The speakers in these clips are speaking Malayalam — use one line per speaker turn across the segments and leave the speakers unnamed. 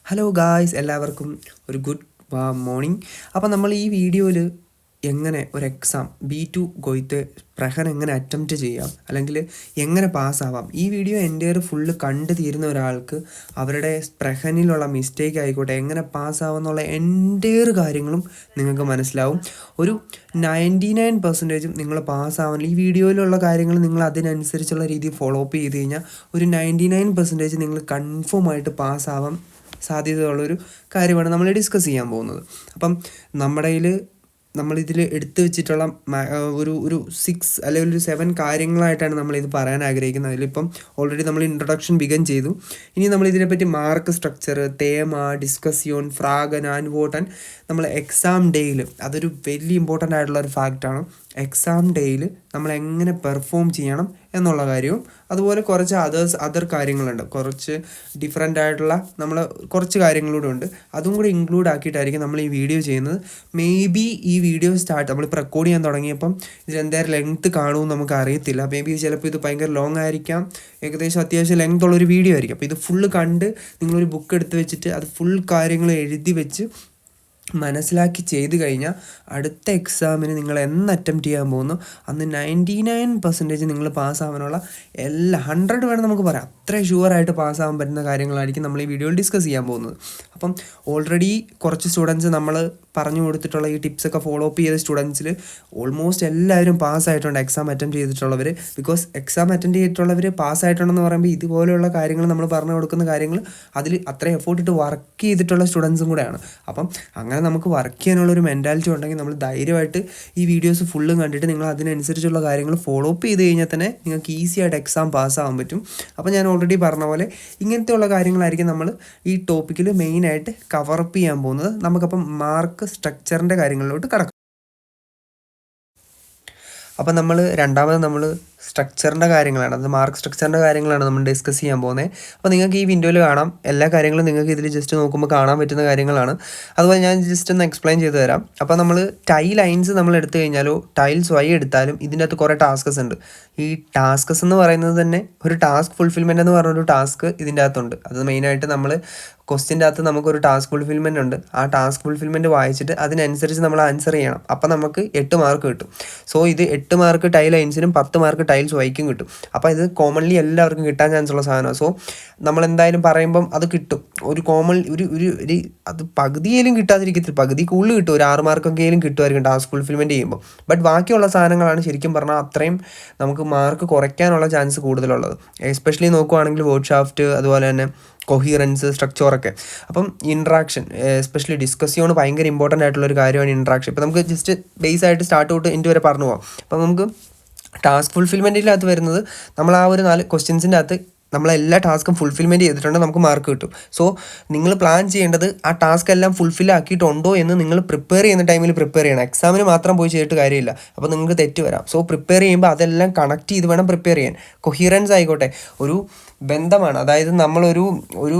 ഹലോ ഗായ്സ്, എല്ലാവർക്കും ഒരു ഗുഡ് മോർണിംഗ്. അപ്പോൾ നമ്മൾ ഈ വീഡിയോയിൽ എങ്ങനെ ഒരു എക്സാം B2 ഗോയിത്തെ പ്രഹൻ എങ്ങനെ അറ്റംപ്റ്റ് ചെയ്യാം, അല്ലെങ്കിൽ എങ്ങനെ പാസ്സാവാം, ഈ വീഡിയോ എൻ്റെ ഫുള്ള് കണ്ടു തീരുന്ന ഒരാൾക്ക് അവരുടെ പ്രഹനിലുള്ള മിസ്റ്റേക്ക് ആയിക്കോട്ടെ എങ്ങനെ പാസ്സാവുമെന്നുള്ള എൻ്റെ കാര്യങ്ങളും നിങ്ങൾക്ക് മനസ്സിലാവും. ഒരു 99% നിങ്ങൾ പാസ്സാവാൻ ഈ വീഡിയോയിലുള്ള കാര്യങ്ങൾ നിങ്ങൾ അതിനനുസരിച്ചുള്ള രീതിയിൽ ഫോളോ അപ്പ് ചെയ്ത് കഴിഞ്ഞാൽ ഒരു 99% നിങ്ങൾ കൺഫേം ആയിട്ട് പാസ്സാവാൻ സാധ്യതയുള്ളൊരു കാര്യമാണ് നമ്മൾ ഡിസ്കസ് ചെയ്യാൻ പോകുന്നത്. അപ്പം നമ്മളിതിൽ എടുത്തു വെച്ചിട്ടുള്ള ഒരു 6 അല്ലെങ്കിൽ ഒരു 7 കാര്യങ്ങളായിട്ടാണ് നമ്മളിത് പറയാൻ ആഗ്രഹിക്കുന്നത്. അതിലിപ്പം ഓൾറെഡി നമ്മൾ ഇൻട്രൊഡക്ഷൻ ബിഗൻ ചെയ്തു. ഇനി നമ്മളിതിനെപ്പറ്റി മാർക്ക് സ്ട്രക്ചർ, തേമ, ഡിസ്കസ്യോൺ, ഫ്രാഗൻ, ആൻവോട്ടൻ, നമ്മൾ എക്സാം ഡേയിൽ അതൊരു വലിയ ഇമ്പോർട്ടൻ്റ് ആയിട്ടുള്ള ഒരു ഫാക്റ്റാണ്. എക്സാം ഡേയിൽ നമ്മൾ എങ്ങനെ പെർഫോം ചെയ്യണം എന്നുള്ള കാര്യവും അതുപോലെ കുറച്ച് അതർ കാര്യങ്ങളുണ്ട്, കുറച്ച് ഡിഫറെൻ്റ് ആയിട്ടുള്ള നമ്മൾ കുറച്ച് കാര്യങ്ങളൂടെ ഉണ്ട്. അതും കൂടി ഇൻക്ലൂഡ് ആക്കിയിട്ടായിരിക്കും നമ്മൾ ഈ വീഡിയോ ചെയ്യുന്നത്. മേ ബി ഈ വീഡിയോ നമ്മളിപ്പോൾ റെക്കോർഡ് ചെയ്യാൻ തുടങ്ങിയപ്പം ഇതിലെന്തായാലും ലെങ്ത്ത് കാണുമെന്ന് നമുക്ക് അറിയത്തില്ല. മേ ബി ചിലപ്പോൾ ഇത് ഭയങ്കര ലോങ് ആയിരിക്കാം, ഏകദേശം അത്യാവശ്യം ലെങ്ത് ഉള്ളൊരു വീഡിയോ ആയിരിക്കും. അപ്പോൾ ഇത് ഫുള്ള് കണ്ട് നിങ്ങളൊരു ബുക്ക് എടുത്ത് വെച്ചിട്ട് അത് ഫുൾ കാര്യങ്ങൾ എഴുതി വെച്ച് മനസ്സിലാക്കി ചെയ്ത് കഴിഞ്ഞാൽ അടുത്ത എക്സാമിന് നിങ്ങൾ എന്ന് അറ്റംപ്റ്റ് ചെയ്യാൻ പോകുന്നു അന്ന് 99% നിങ്ങൾ പാസ്സാവാനുള്ള 100 വേണം നമുക്ക് പറയാം, അത്ര ഷുവറായിട്ട് പാസ്സാവാൻ പറ്റുന്ന കാര്യങ്ങളായിരിക്കും നമ്മൾ ഈ വീഡിയോയിൽ ഡിസ്കസ് ചെയ്യാൻ പോകുന്നത്. അപ്പം ഓൾറെഡി കുറച്ച് സ്റ്റുഡൻസ് നമ്മൾ പറഞ്ഞു കൊടുത്തിട്ടുള്ള ഈ ടിപ്സൊക്കെ ഫോളോ അപ്പ് ചെയ്ത സ്റ്റുഡൻസിൽ ഓൾമോസ്റ്റ് എല്ലാവരും പാസ്സായിട്ടുണ്ട്, എക്സാം അറ്റൻഡ് ചെയ്തിട്ടുള്ളവർ. ബിക്കോസ് എക്സാം അറ്റൻഡ് ചെയ്തിട്ടുള്ളവർ പാസ്സായിട്ടുണ്ടെന്ന് പറയുമ്പോൾ ഇതുപോലെയുള്ള കാര്യങ്ങൾ നമ്മൾ പറഞ്ഞു കൊടുക്കുന്ന കാര്യങ്ങൾ അതിൽ അത്ര എഫോർട്ട് ഇട്ട് വർക്ക് ചെയ്തിട്ടുള്ള സ്റ്റുഡൻസും കൂടെയാണ്. അപ്പം അങ്ങനെ നമുക്ക് വർക്ക് ചെയ്യാനുള്ളൊരു മെൻറ്റാലിറ്റി ഉണ്ടെങ്കിൽ നമ്മൾ ധൈര്യമായിട്ട് ഈ വീഡിയോസ് ഫുള്ളും കണ്ടിട്ട് നിങ്ങൾ അതിനനുസരിച്ചുള്ള കാര്യങ്ങൾ ഫോളോ അപ്പ് ചെയ്ത് കഴിഞ്ഞാൽ തന്നെ നിങ്ങൾക്ക് ഈസി ആയിട്ട് എക്സാം പാസ്സാവാൻ പറ്റും. അപ്പോൾ ഞാൻ ഓൾറെഡി പറഞ്ഞ പോലെ ഇങ്ങനത്തെയുള്ള കാര്യങ്ങളായിരിക്കും നമ്മൾ ഈ ടോപ്പിക്കിൽ മെയിനായിട്ട് കവറപ്പ് ചെയ്യാൻ പോകുന്നത്. നമുക്കപ്പം മാർക്ക് സ്ട്രക്ചറിൻ്റെ കാര്യങ്ങളിലോട്ട് കടക്കാം. അപ്പം രണ്ടാമത് നമ്മൾ സ്ട്രക്ചറിൻ്റെ കാര്യങ്ങളാണ്, അത് മാർക്ക് സ്ട്രക്ചറിൻ്റെ കാര്യങ്ങളാണ് നമ്മൾ ഡിസ്കസ് ചെയ്യാൻ പോകുന്നത്. അപ്പോൾ നിങ്ങൾക്ക് ഈ വീഡിയോയിൽ കാണാം, എല്ലാ കാര്യങ്ങളും നിങ്ങൾക്ക് ഇതിൽ ജസ്റ്റ് നോക്കുമ്പോൾ കാണാൻ പറ്റുന്ന കാര്യങ്ങളാണ്. അതുപോലെ ഞാൻ ജസ്റ്റ് ഒന്ന് എക്സ്പ്ലെയിൻ ചെയ്ത് തരാം. അപ്പോൾ നമ്മൾ ടൈൽ ലൈൻസ് നമ്മൾ എടുത്തു കഴിഞ്ഞാലോ ടൈൽസ് വൈ എടുത്താലും ഇതിൻ്റെ അകത്ത് കുറേ ടാസ്കസ് ഉണ്ട്. ഈ ടാസ്കസ് എന്ന് പറയുന്നത് തന്നെ ഒരു ടാസ്ക് ഫുൾഫിൽമെൻ്റ് എന്ന് പറഞ്ഞൊരു ടാസ്ക് ഇതിൻ്റെ അകത്തുണ്ട്. അത് മെയിനായിട്ട് നമ്മൾ ക്വസ്റ്റ്യൻ്റെ അകത്ത് നമുക്കൊരു ടാസ്ക് ഫുൾഫിൽമെൻ്റ് ഉണ്ട്. ആ ടാസ്ക് ഫുൾഫിൽമെൻറ്റ് വായിച്ചിട്ട് അതിനനുസരിച്ച് നമ്മൾ ആൻസർ ചെയ്യണം. അപ്പോൾ നമുക്ക് 8 മാർക്ക് കിട്ടും. സോ ഇത് 8 മാർക്ക് ടൈൽ ലൈൻസിനും 10 മാർക്ക് ടൈൽസ് വൈക്കും കിട്ടും. അപ്പോൾ ഇത് കോമൺലി എല്ലാവർക്കും കിട്ടാൻ ചാൻസ് ഉള്ള സാധനമാണ്. സോ നമ്മളെന്തായാലും പറയുമ്പം അത് കിട്ടും. ഒരു കോമൺ ഒരു അത് പകുതിയിലും കിട്ടാതിരിക്കത്തില്ല, പകുതി കൂടുതൽ കിട്ടും, ഒരു 6 മാർക്കൊക്കെയും കിട്ടുമായിരിക്കും ടാസ്ക് ഫുൾഫിൽമെൻറ്റ് ചെയ്യുമ്പോൾ. ബട്ട് ബാക്കിയുള്ള സാധനങ്ങളാണ് ശരിക്കും പറഞ്ഞാൽ അത്രയും നമുക്ക് മാർക്ക് കുറയ്ക്കാനുള്ള ചാൻസ് കൂടുതലുള്ളത്. എസ്പെഷ്യലി നോക്കുവാണെങ്കിൽ വേർഡ് ഷാഫ്റ്റ്, അതുപോലെ തന്നെ കൊഹിയറൻസ്, സ്ട്രക്ചറൊക്കെ. അപ്പം ഇൻട്രാക്ഷൻ, എസ്പെഷ്യലി ഡിസ്കസ്യോൺ ഭയങ്കര ഇമ്പോർട്ടൻ്റ് ആയിട്ടുള്ളൊരു കാര്യമാണ് ഇൻട്രാക്ഷൻ. ഇപ്പോൾ നമുക്ക് ജസ്റ്റ് ബേസ് ആയിട്ട് സ്റ്റാർട്ട് തൊട്ട് എൻ്റെ വരെ പറഞ്ഞു പോകാം. അപ്പം നമുക്ക് ടാസ്ക് ഫുൾഫിൽമെൻറ്റിനകത്ത് വരുന്നത് നമ്മൾ ആ ഒരു 4 ക്വസ്റ്റ്യൻസിൻ്റെ അകത്ത് നമ്മളെല്ലാ ടാസ്കും ഫുൾഫിൽമെൻറ്റ് ചെയ്തിട്ടുണ്ടെങ്കിൽ നമുക്ക് മാർക്ക് കിട്ടും. സോ നിങ്ങൾ പ്ലാൻ ചെയ്യേണ്ടത് ആ ടാസ്ക് എല്ലാം ഫുൾഫിൽ ആക്കിയിട്ടുണ്ടോ എന്ന് നിങ്ങൾ പ്രിപ്പയർ ചെയ്യുന്ന ടൈമിൽ പ്രിപ്പയർ ചെയ്യണം. എക്സാമിന് മാത്രം പോയി ചെയ്തിട്ട് കാര്യമില്ല, അപ്പോൾ നിങ്ങൾക്ക് തെറ്റ് വരാം. സോ പ്രിപ്പയർ ചെയ്യുമ്പോൾ അതെല്ലാം കണക്ട് ചെയ്ത് വേണം പ്രിപ്പയർ ചെയ്യാൻ. കൊഹിയറൻസ് ആയിക്കോട്ടെ ഒരു ബന്ധമാണ്, അതായത് നമ്മളൊരു ഒരു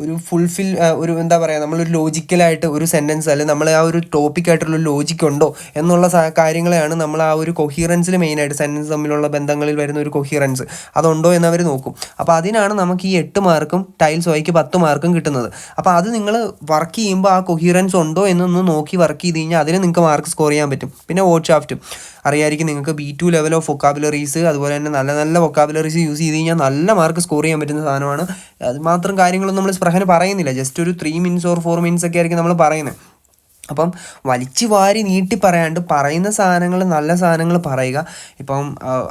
ഒരു ഫുൾഫിൽ ഒരു എന്താ പറയുക, നമ്മളൊരു ലോജിക്കലായിട്ട് ഒരു സെൻറ്റൻസ് അല്ലെങ്കിൽ നമ്മൾ ആ ഒരു ടോപ്പിക്കായിട്ടുള്ള ലോജിക്ക് ഉണ്ടോ എന്നുള്ള കാര്യങ്ങളെയാണ് നമ്മൾ ആ ഒരു കൊഹിയറൻസിൽ മെയിനായിട്ട് സെൻറ്റൻസ് തമ്മിലുള്ള ബന്ധങ്ങളിൽ വരുന്ന ഒരു കൊഹിയറൻസ് അതുണ്ടോ എന്നവർ നോക്കും. അപ്പോൾ അതിനാണ് നമുക്ക് ഈ 8 മാർക്കും ടൈൽസ് വൈക്ക് 10 മാർക്കും കിട്ടുന്നത്. അപ്പോൾ അത് നിങ്ങൾ വർക്ക് ചെയ്യുമ്പോൾ ആ കൊഹിയറൻസ് ഉണ്ടോ എന്നൊന്ന് നോക്കി വർക്ക് ചെയ്ത് കഴിഞ്ഞാൽ അതിന് നിങ്ങൾക്ക് മാർക്ക് സ്കോർ ചെയ്യാൻ പറ്റും. പിന്നെ വേർഡ് ഷാഫ്റ്റും അറിയാമായിരിക്കും നിങ്ങൾക്ക്, B2 ലെവൽ ഓഫ് വൊക്കാബുലറീസ്, അതുപോലെ തന്നെ നല്ല നല്ല വൊക്കാബുലറീസ് യൂസ് ചെയ്ത് കഴിഞ്ഞാൽ നല്ല മാർക്ക് സ്കോർ ചെയ്യാൻ പറ്റുന്ന സാധനമാണ്. അത് മാത്രം കാര്യങ്ങളൊന്നും നമ്മൾ സ്പ്രഹന് പറയുന്നില്ല, ജസ്റ്റ് ഒരു 3 മിനിറ്റ്സ് ഓർ 4 മിനിറ്റ്സ് ഒക്കെ ആയിരിക്കും നമ്മൾ പറയുന്നത്. അപ്പം വലിച്ചു വാരി നീട്ടി പറയാണ്ട് പറയുന്ന സാധനങ്ങൾ, നല്ല സാധനങ്ങൾ പറയുക. ഇപ്പം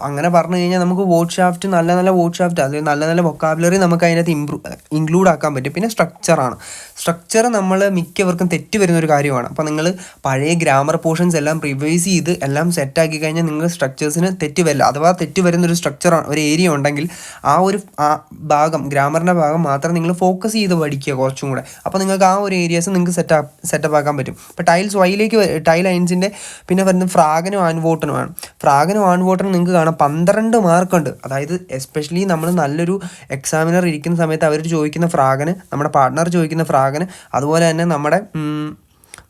അങ്ങനെ പറഞ്ഞു കഴിഞ്ഞാൽ നമുക്ക് വേർഡ് ഷാഫ്റ്റ്, നല്ല നല്ല വേർഡ് ഷാഫ്റ്റ്, അല്ലെങ്കിൽ നല്ല നല്ല വൊക്കാബുലറി നമുക്ക് അതിനകത്ത് ഇൻക്ലൂഡ് ആക്കാൻ പറ്റും. പിന്നെ സ്ട്രക്ചറാണ്. സ്ട്രക്ചർ നമ്മൾ മിക്കവർക്കും തെറ്റ് വരുന്നൊരു കാര്യമാണ്. അപ്പോൾ നിങ്ങൾ പഴയ ഗ്രാമർ പോർഷൻസ് എല്ലാം റിവൈസ് ചെയ്ത് എല്ലാം സെറ്റാക്കി കഴിഞ്ഞാൽ നിങ്ങൾ സ്ട്രക്ചേഴ്സിന് തെറ്റ് വരില്ല. അഥവാ തെറ്റ് വരുന്നൊരു സ്ട്രക്ചർ, ഒരു ഏരിയ ഉണ്ടെങ്കിൽ ആ ഭാഗം, ഗ്രാമറിൻ്റെ ഭാഗം മാത്രം നിങ്ങൾ ഫോക്കസ് ചെയ്ത് പഠിക്കുക കുറച്ചും കൂടെ. അപ്പോൾ നിങ്ങൾക്ക് ആ ഒരു ഏരിയാസ് നിങ്ങൾക്ക് സെറ്റപ്പ് ആക്കാൻ പറ്റും. ഇപ്പോൾ ടൈൽസ് വൈയിലേക്ക് ടൈൽ ലൈൻസിൻ്റെ പിന്നെ വരുന്നത് ഫ്രാഗനും ആൻവോട്ടനുമാണ്. ഫ്രാഗനും ആൻവോട്ടനും നിങ്ങൾക്ക് കാണാം 12 മാർക്കുണ്ട്. അതായത് എസ്പെഷ്യലി നമ്മൾ നല്ലൊരു എക്സാമിനർ ഇരിക്കുന്ന സമയത്ത് അവർ ചോദിക്കുന്ന ഫ്രാഗന്, നമ്മുടെ പാർട്ട്ണർ ചോദിക്കുന്ന ഫ്രാഗന്, അതുപോലെ തന്നെ നമ്മുടെ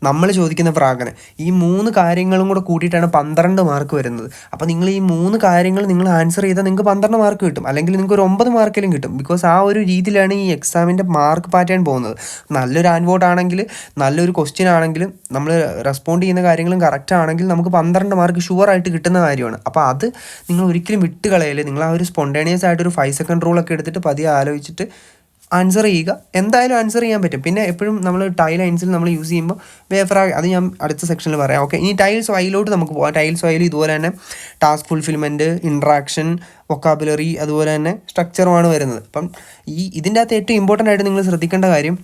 നമ്മൾ ചോദിക്കുന്ന പ്രാഗന്. ഈ 3 കാര്യങ്ങളും കൂടെ കൂട്ടിയിട്ടാണ് 12 മാർക്ക് വരുന്നത്. അപ്പോൾ നിങ്ങൾ ഈ 3 കാര്യങ്ങൾ നിങ്ങൾ ആൻസർ ചെയ്താൽ നിങ്ങൾക്ക് 12 മാർക്ക് കിട്ടും, അല്ലെങ്കിൽ നിങ്ങൾക്ക് ഒരു 9 മാർക്കെങ്കിലും കിട്ടും. ബിക്കോസ് ആ ഒരു രീതിയിലാണ് ഈ എക്സാമിൻ്റെ മാർക്ക് പാറ്റേൺ പോകുന്നത്. നല്ലൊരു ആൻവോട്ട് ആണെങ്കിൽ, നല്ലൊരു ക്വസ്റ്റ്യൻ ആണെങ്കിലും, നമ്മൾ റെസ്പോണ്ട് ചെയ്യുന്ന കാര്യങ്ങളും കറക്റ്റ് ആണെങ്കിൽ നമുക്ക് 12 മാർക്ക് ഷുവറായിട്ട് കിട്ടുന്ന കാര്യമാണ്. അപ്പോൾ അത് നിങ്ങൾ ഒരിക്കലും വിട്ട് കളയല്ലേ. നിങ്ങൾ ആ ഒരു സ്പോണ്ടേനിയസ് ആയിട്ടൊരു 5 സെക്കൻഡ് റൂളൊക്കെ എടുത്തിട്ട് പതിയെ ആലോചിച്ചിട്ട് ആൻസർ ചെയ്യുക. എന്തായാലും ആൻസർ ചെയ്യാൻ പറ്റും. പിന്നെ എപ്പോഴും നമ്മൾ ടൈൽ ലൈൻസിൽ നമ്മൾ യൂസ് ചെയ്യുമ്പോൾ വേഫ്രാഗ്, അത് ഞാൻ അടുത്ത സെക്ഷനിൽ പറയാം. ഓക്കെ, ഇനി ടൈൽസ് വൈയിലോട്ട് നമുക്ക് പോകാം. ടൈൽസ് വൈയിൽ ഇതുപോലെ തന്നെ ടാസ്ക് ഫുൾഫിൽമെൻറ്റ്, ഇൻട്രാക്ഷൻ, വൊക്കാബുലറി, അതുപോലെ തന്നെ സ്ട്രക്ചറുമാണ് വരുന്നത്. അപ്പം ഇതിൻ്റെ അകത്ത് ഏറ്റവും ഇമ്പോർട്ടൻ്റ് ആയിട്ട് നിങ്ങൾ ശ്രദ്ധിക്കേണ്ട കാര്യം,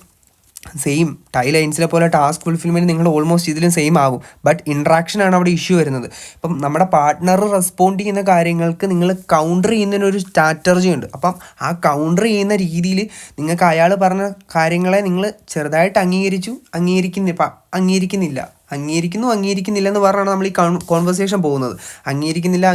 സെയിം ടൈൽ ലൈൻസിലെ പോലെ ടാസ്ക് ഫുൾഫിൽമെൻറ്റ് നിങ്ങൾ ഓൾമോസ്റ്റ് ഇതിലും സെയിം ആകും. ബട്ട് ഇൻട്രാക്ഷനാണ് അവിടെ ഇഷ്യൂ വരുന്നത്. ഇപ്പം നമ്മുടെ പാർട്ട്ണർ റെസ്പോണ്ട് ചെയ്യുന്ന കാര്യങ്ങൾക്ക് നിങ്ങൾ കൗണ്ടർ ചെയ്യുന്നതിനൊരു സ്ട്രാറ്റജി ഉണ്ട്. അപ്പം ആ കൗണ്ടർ ചെയ്യുന്ന രീതിയിൽ നിങ്ങൾക്ക് അയാൾ പറഞ്ഞ കാര്യങ്ങളെ നിങ്ങൾ ചെറുതായിട്ട് അംഗീകരിക്കുന്നില്ല എന്ന് പറഞ്ഞാണ് നമ്മൾ ഈ കോൺവെർസേഷൻ പോകുന്നത്. അംഗീകരിക്കുന്നില്ല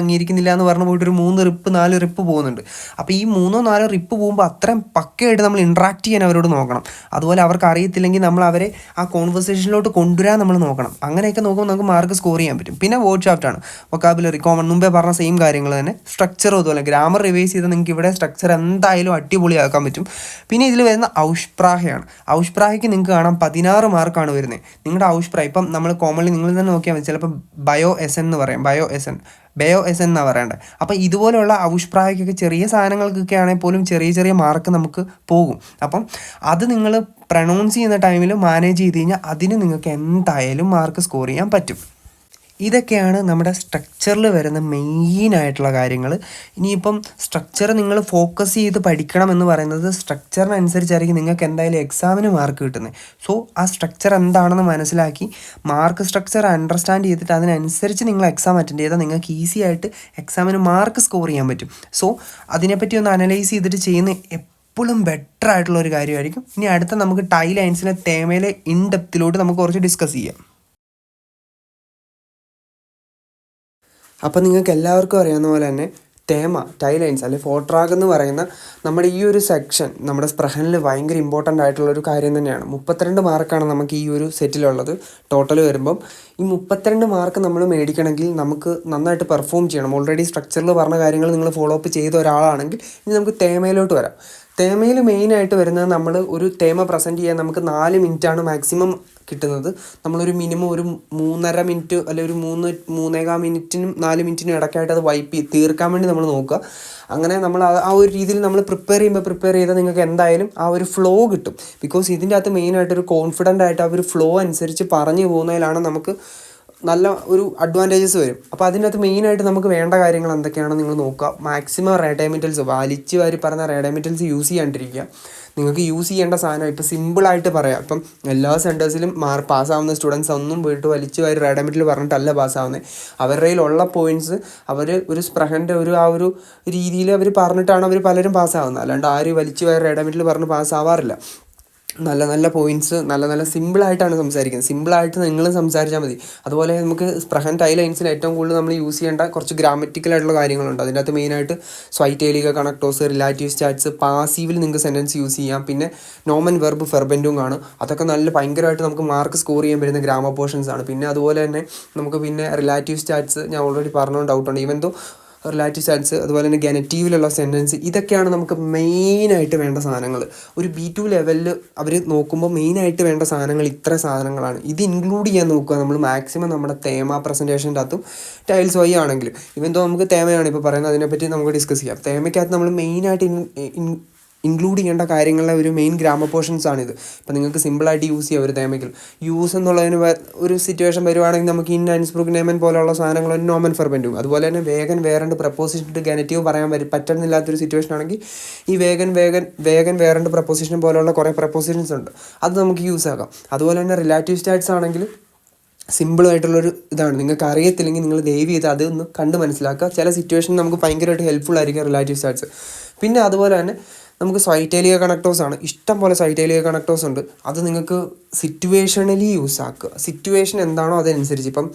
എന്ന് പറഞ്ഞ് പോയിട്ട് ഒരു 3 റിപ്പ് 4 റിപ്പ് പോകുന്നുണ്ട്. അപ്പോൾ ഈ 3-4 റിപ്പ് പോകുമ്പോൾ അത്രയും പക്കയായിട്ട് നമ്മൾ ഇൻട്രാക്ട് ചെയ്യാൻ അവരോട് നോക്കണം. അതുപോലെ അവർക്ക് അറിയത്തില്ലെങ്കിൽ നമ്മൾ അവരെ ആ കോൺവെർസേഷനിലോട്ട് കൊണ്ടുവരാൻ നമ്മൾ നോക്കണം. അങ്ങനെയൊക്കെ നോക്കുമ്പോൾ നമുക്ക് മാർക്ക് സ്കോർ ചെയ്യാൻ പറ്റും. പിന്നെ വേർഡ് ഷാഫ്റ്റാണ്, വൊക്കാബുലറി, കോമൺ, മുമ്പേ പറഞ്ഞ സെയിം കാര്യങ്ങൾ തന്നെ. സ്ട്രക്ചർ അതുപോലെ ഗ്രാമർ റിവൈസ് ചെയ്ത് നിങ്ങൾക്ക് ഇവിടെ സ്ട്രക്ചർ എന്തായാലും അടിപൊളിയാക്കാൻ പറ്റും. പിന്നെ ഇതിൽ വരുന്ന ഔഷ്പ്രാഹയാണ്. ഔഷ്പ്രാഹയ്ക്ക് നിങ്ങൾക്ക് കാണാം 16 മാർക്കാണ് വരുന്നത്. നിങ്ങളുടെ ഔഷ്പ്രാഹ ഇപ്പം നമ്മൾ കോമൺലി നിങ്ങൾ തന്നെ നോക്കിയാൽ മതി. ചിലപ്പോൾ ബയോ എസ് എന്ന് പറയും, ബയോ എസ് എന്നാണ് പറയേണ്ടത്. അപ്പോൾ ഇതുപോലെയുള്ള ഔഷ്പ്രായക്കൊക്കെ ചെറിയ സാധനങ്ങൾക്കൊക്കെ ആണെങ്കിൽ പോലും ചെറിയ മാർക്ക് നമുക്ക് പോകും. അപ്പം അത് നിങ്ങൾ പ്രൊനൗൺസ് ചെയ്യുന്ന ടൈമിൽ മാനേജ് ചെയ്ത് കഴിഞ്ഞാൽ അതിന് നിങ്ങൾക്ക് എന്തായാലും മാർക്ക് സ്കോർ ചെയ്യാൻ പറ്റും. ഇതൊക്കെയാണ് നമ്മുടെ സ്ട്രക്ചറിൽ വരുന്ന മെയിനായിട്ടുള്ള കാര്യങ്ങൾ. ഇനിയിപ്പം സ്ട്രക്ചർ നിങ്ങൾ ഫോക്കസ് ചെയ്ത് പഠിക്കണം എന്ന് പറയുന്നത് സ്ട്രക്ചറിനനുസരിച്ചായിരിക്കും നിങ്ങൾക്ക് എന്തായാലും എക്സാമിന് മാർക്ക് കിട്ടുന്നത്. സോ ആ സ്ട്രക്ചർ എന്താണെന്ന് മനസ്സിലാക്കി മാർക്ക് സ്ട്രക്ചർ അണ്ടർസ്റ്റാൻഡ് ചെയ്തിട്ട് അതിനനുസരിച്ച് നിങ്ങൾ എക്സാം അറ്റൻഡ് ചെയ്താൽ നിങ്ങൾക്ക് ഈസി ആയിട്ട് എക്സാമിന് മാർക്ക് സ്കോർ ചെയ്യാൻ പറ്റും. സോ അതിനെപ്പറ്റി ഒന്ന് അനലൈസ് ചെയ്തിട്ട് ചെയ്യുന്ന എപ്പോഴും ബെറ്റർ ആയിട്ടുള്ള ഒരു കാര്യമായിരിക്കും. ഇനി അടുത്ത നമുക്ക് ടൈൽ ലൈൻസിലെ തേമയിലെ ഇൻ ഡെപ്തിലോട്ട് നമുക്ക് കുറച്ച് ഡിസ്കസ് ചെയ്യാം. അപ്പോൾ നിങ്ങൾക്ക് എല്ലാവർക്കും അറിയാവുന്ന പോലെ തന്നെ തേമ, ടൈൽ ലൈൻസ് അല്ലെങ്കിൽ ഫോർട്രാഗ് എന്ന് പറയുന്ന നമ്മുടെ ഈ ഒരു സെക്ഷൻ നമ്മുടെ സ്പ്രഹനിൽ ഭയങ്കര ഇമ്പോർട്ടൻ്റ് ആയിട്ടുള്ളൊരു കാര്യം തന്നെയാണ്. 32 മാർക്കാണ് നമുക്ക് ഈ ഒരു സെറ്റിലുള്ളത് ടോട്ടൽ വരുമ്പം. ഈ 32 മാർക്ക് നമ്മൾ മേടിക്കണമെങ്കിൽ നമുക്ക് നന്നായിട്ട് പെർഫോം ചെയ്യണം. ഓൾറെഡി സ്ട്രക്ചറിൽ പറഞ്ഞ കാര്യങ്ങൾ നിങ്ങൾ ഫോളോ അപ്പ് ചെയ്ത ഒരാളാണെങ്കിൽ ഇനി നമുക്ക് തേമയിലോട്ട് വരാം. തേമയിൽ മെയിനായിട്ട് വരുന്നത്, നമ്മൾ ഒരു തേമ പ്രസൻറ്റ് ചെയ്യാൻ നമുക്ക് 4 മിനിറ്റാണ് മാക്സിമം കിട്ടുന്നത്. നമ്മളൊരു മിനിമം ഒരു 3.5 മിനിറ്റ് അല്ലെങ്കിൽ ഒരു 3-3.25 മിനിറ്റിനും 4 മിനിറ്റിനും ഇടയ്ക്കായിട്ട് അത് തീർക്കാൻ വേണ്ടി നമ്മൾ നോക്കുക. അങ്ങനെ നമ്മൾ ആ ഒരു രീതിയിൽ നമ്മൾ പ്രിപ്പയർ ചെയ്താൽ നിങ്ങൾക്ക് എന്തായാലും ആ ഒരു ഫ്ലോ കിട്ടും. ബിക്കോസ് ഇതിൻ്റെ അകത്ത് മെയിനായിട്ടൊരു കോൺഫിഡൻ്റ് ആയിട്ട് ആ ഒരു ഫ്ലോ അനുസരിച്ച് പറഞ്ഞു പോകുന്നതിലാണ് നമുക്ക് നല്ല ഒരു അഡ്വാൻറ്റേജസ് വരും. അപ്പോൾ അതിനകത്ത് മെയിനായിട്ട് നമുക്ക് വേണ്ട കാര്യങ്ങൾ എന്തൊക്കെയാണെന്ന് നിങ്ങൾ നോക്കുക. മാക്സിമം റേഡൈമെറ്റൽസ്, വലിച്ച് വാരി പറഞ്ഞ റേഡൈമെറ്റൽസ് യൂസ് ചെയ്യാണ്ടിരിക്കുക. നിങ്ങൾക്ക് യൂസ് ചെയ്യേണ്ട സാധനം ഇപ്പോൾ സിമ്പിളായിട്ട് പറയാം. ഇപ്പം എല്ലാ സെൻറ്റേഴ്സിലും പാസ്സാവുന്ന സ്റ്റുഡൻസ് ഒന്നും പോയിട്ട് വലിച്ച് വാരി റേഡൈമെറ്റൽ പറഞ്ഞിട്ടല്ല പാസ്സാവുന്നത്. അവരുടെ കയ്യിലുള്ള പോയിൻറ്റ്സ് അവർ ഒരു സ്പ്രഹൻ്റെ ആ ഒരു രീതിയിൽ അവർ പറഞ്ഞിട്ടാണ് അവർ പലരും പാസ്സാവുന്നത്. അല്ലാണ്ട് ആരും വലിച്ച് വാരി റേഡൈമെറ്റൽ പറഞ്ഞ് പാസ്സാവാറില്ല. നല്ല പോയിൻറ്റ്സ് നല്ല സിമ്പിളായിട്ടാണ് സംസാരിക്കുന്നത്. സിമ്പിളായിട്ട് നിങ്ങൾ സംസാരിച്ചാൽ മതി. അതുപോലെ നമുക്ക് സ്പ്രഹൻ ടൈൽ ലൈൻസിൽ ഏറ്റവും കൂടുതൽ നമ്മൾ യൂസ് ചെയ്യേണ്ട കുറച്ച് ഗ്രാമറ്റിക്കലായിട്ടുള്ള കാര്യങ്ങളുണ്ട്. അതിൻ്റെ അകത്ത് മെയിനായിട്ട് സ്വൈറ്റേലിക, കണക്ടോസ്, റിലാറ്റീവ് സ്റ്റാറ്റ്സ്, പാസീവിൽ നിങ്ങൾക്ക് സെൻറ്റൻസ് യൂസ് ചെയ്യാം. പിന്നെ നോമൻ വെർബ് ഫെർബൻറ്റും ആണ്. അതൊക്കെ ഭയങ്കരമായിട്ട് നമുക്ക് മാർക്ക് സ്കോർ ചെയ്യാൻ പറ്റുന്ന ഗ്രാമർ പോർഷൻസ് ആണ്. പിന്നെ അതുപോലെ തന്നെ നമുക്ക് റിലാറ്റീവ് സ്റ്റാറ്റ്സ് ഞാൻ ഓൾറെഡി പറഞ്ഞുകൊണ്ട് ഡൗട്ടുണ്ട്. ഈവൻ ദോ റിലാറ്റീവ് സ്റ്റാറ്റ്സ്, അതുപോലെ തന്നെ ഗെനറ്റീവിലുള്ള സെൻറ്റൻസ്, ഇതൊക്കെയാണ് നമുക്ക് മെയിനായിട്ട് വേണ്ട സാധനങ്ങൾ. ഒരു B2 ലെവലിൽ അവർ നോക്കുമ്പോൾ മെയിനായിട്ട് വേണ്ട സാധനങ്ങൾ ഇത്ര സാധനങ്ങളാണ്. ഇത് ഇൻക്ലൂഡ് ചെയ്യാൻ നോക്കുക നമ്മൾ മാക്സിമം നമ്മുടെ തേമ പ്രസൻറ്റേഷൻ്റെ അകത്തും ടൈൽസ് വൈ ആണെങ്കിലും. ഇവൻ ദോ നമുക്ക് തേമയാണ് ഇപ്പോൾ പറയുന്നത്, അതിനെപ്പറ്റി നമുക്ക് ഡിസ്കസ് ചെയ്യാം. തേമയ്ക്കകത്ത് നമ്മൾ മെയിനായിട്ട് ഇൻക്ലൂഡ് ചെയ്യേണ്ട കാര്യങ്ങളിലെ ഒരു മെയിൻ ഗ്രാമർ പോർഷൻസ് ആണിത്. ഇപ്പോൾ നിങ്ങൾക്ക് സിമ്പിളായിട്ട് യൂസ് ചെയ്യാം ഒരു തേമയ്ക്ക്. യൂസ് എന്നുള്ളതിന് ഒരു സിറ്റുവേഷൻ വരുവാണെങ്കിൽ നമുക്ക് ഇൻ, അൻസ്പ്രൂക്ക്, നെമൻ പോലെയുള്ള സാധനങ്ങൾ നോമൻ ഫെർബൻറ്റും. അതുപോലെ തന്നെ വേഗൻ വേറണ്ട് പ്രപ്പോസിഷൻ ടു ഗെനറ്റീവ് പറയാൻ പറ്റുന്നില്ലാത്തൊരു സിറ്റുവേഷൻ ആണെങ്കിൽ ഈ വേഗൻ വേറണ്ട് പ്രപ്പോസിഷൻ പോലെയുള്ള കുറേ പ്രപ്പോസിഷൻസ് ഉണ്ട്, അത് നമുക്ക് യൂസ് ആക്കാം. അതുപോലെ തന്നെ റിലാറ്റീവ് സ്റ്റാറ്റ്സ് ആണെങ്കിൽ സിമ്പിളായിട്ടുള്ളൊരു ഇതാണ്. നിങ്ങൾക്ക് അറിയത്തില്ലെങ്കിൽ നിങ്ങൾ ദയവ് ചെയ്ത് അതൊന്ന് കണ്ട് മനസ്സിലാക്കുക. ചില സിറ്റുവേഷൻ നമുക്ക് ഭയങ്കരമായിട്ട് ഹെൽപ്ഫുൾ ആയിരിക്കും റിലാറ്റീവ് സ്റ്റാറ്റ്സ്. പിന്നെ അതുപോലെ തന്നെ നമുക്ക് സ്വൈറ്റേലിയ കണക്ടേഴ്സ് ആണ്, ഇഷ്ടം പോലെ സ്വൈറ്റേലിയ കണക്ടേഴ്സ് ഉണ്ട്. അത് നിങ്ങൾക്ക് സിറ്റുവേഷണലി യൂസ് ആക്കുക. സിറ്റുവേഷൻ എന്താണോ അതനുസരിച്ച്. ഇപ്പം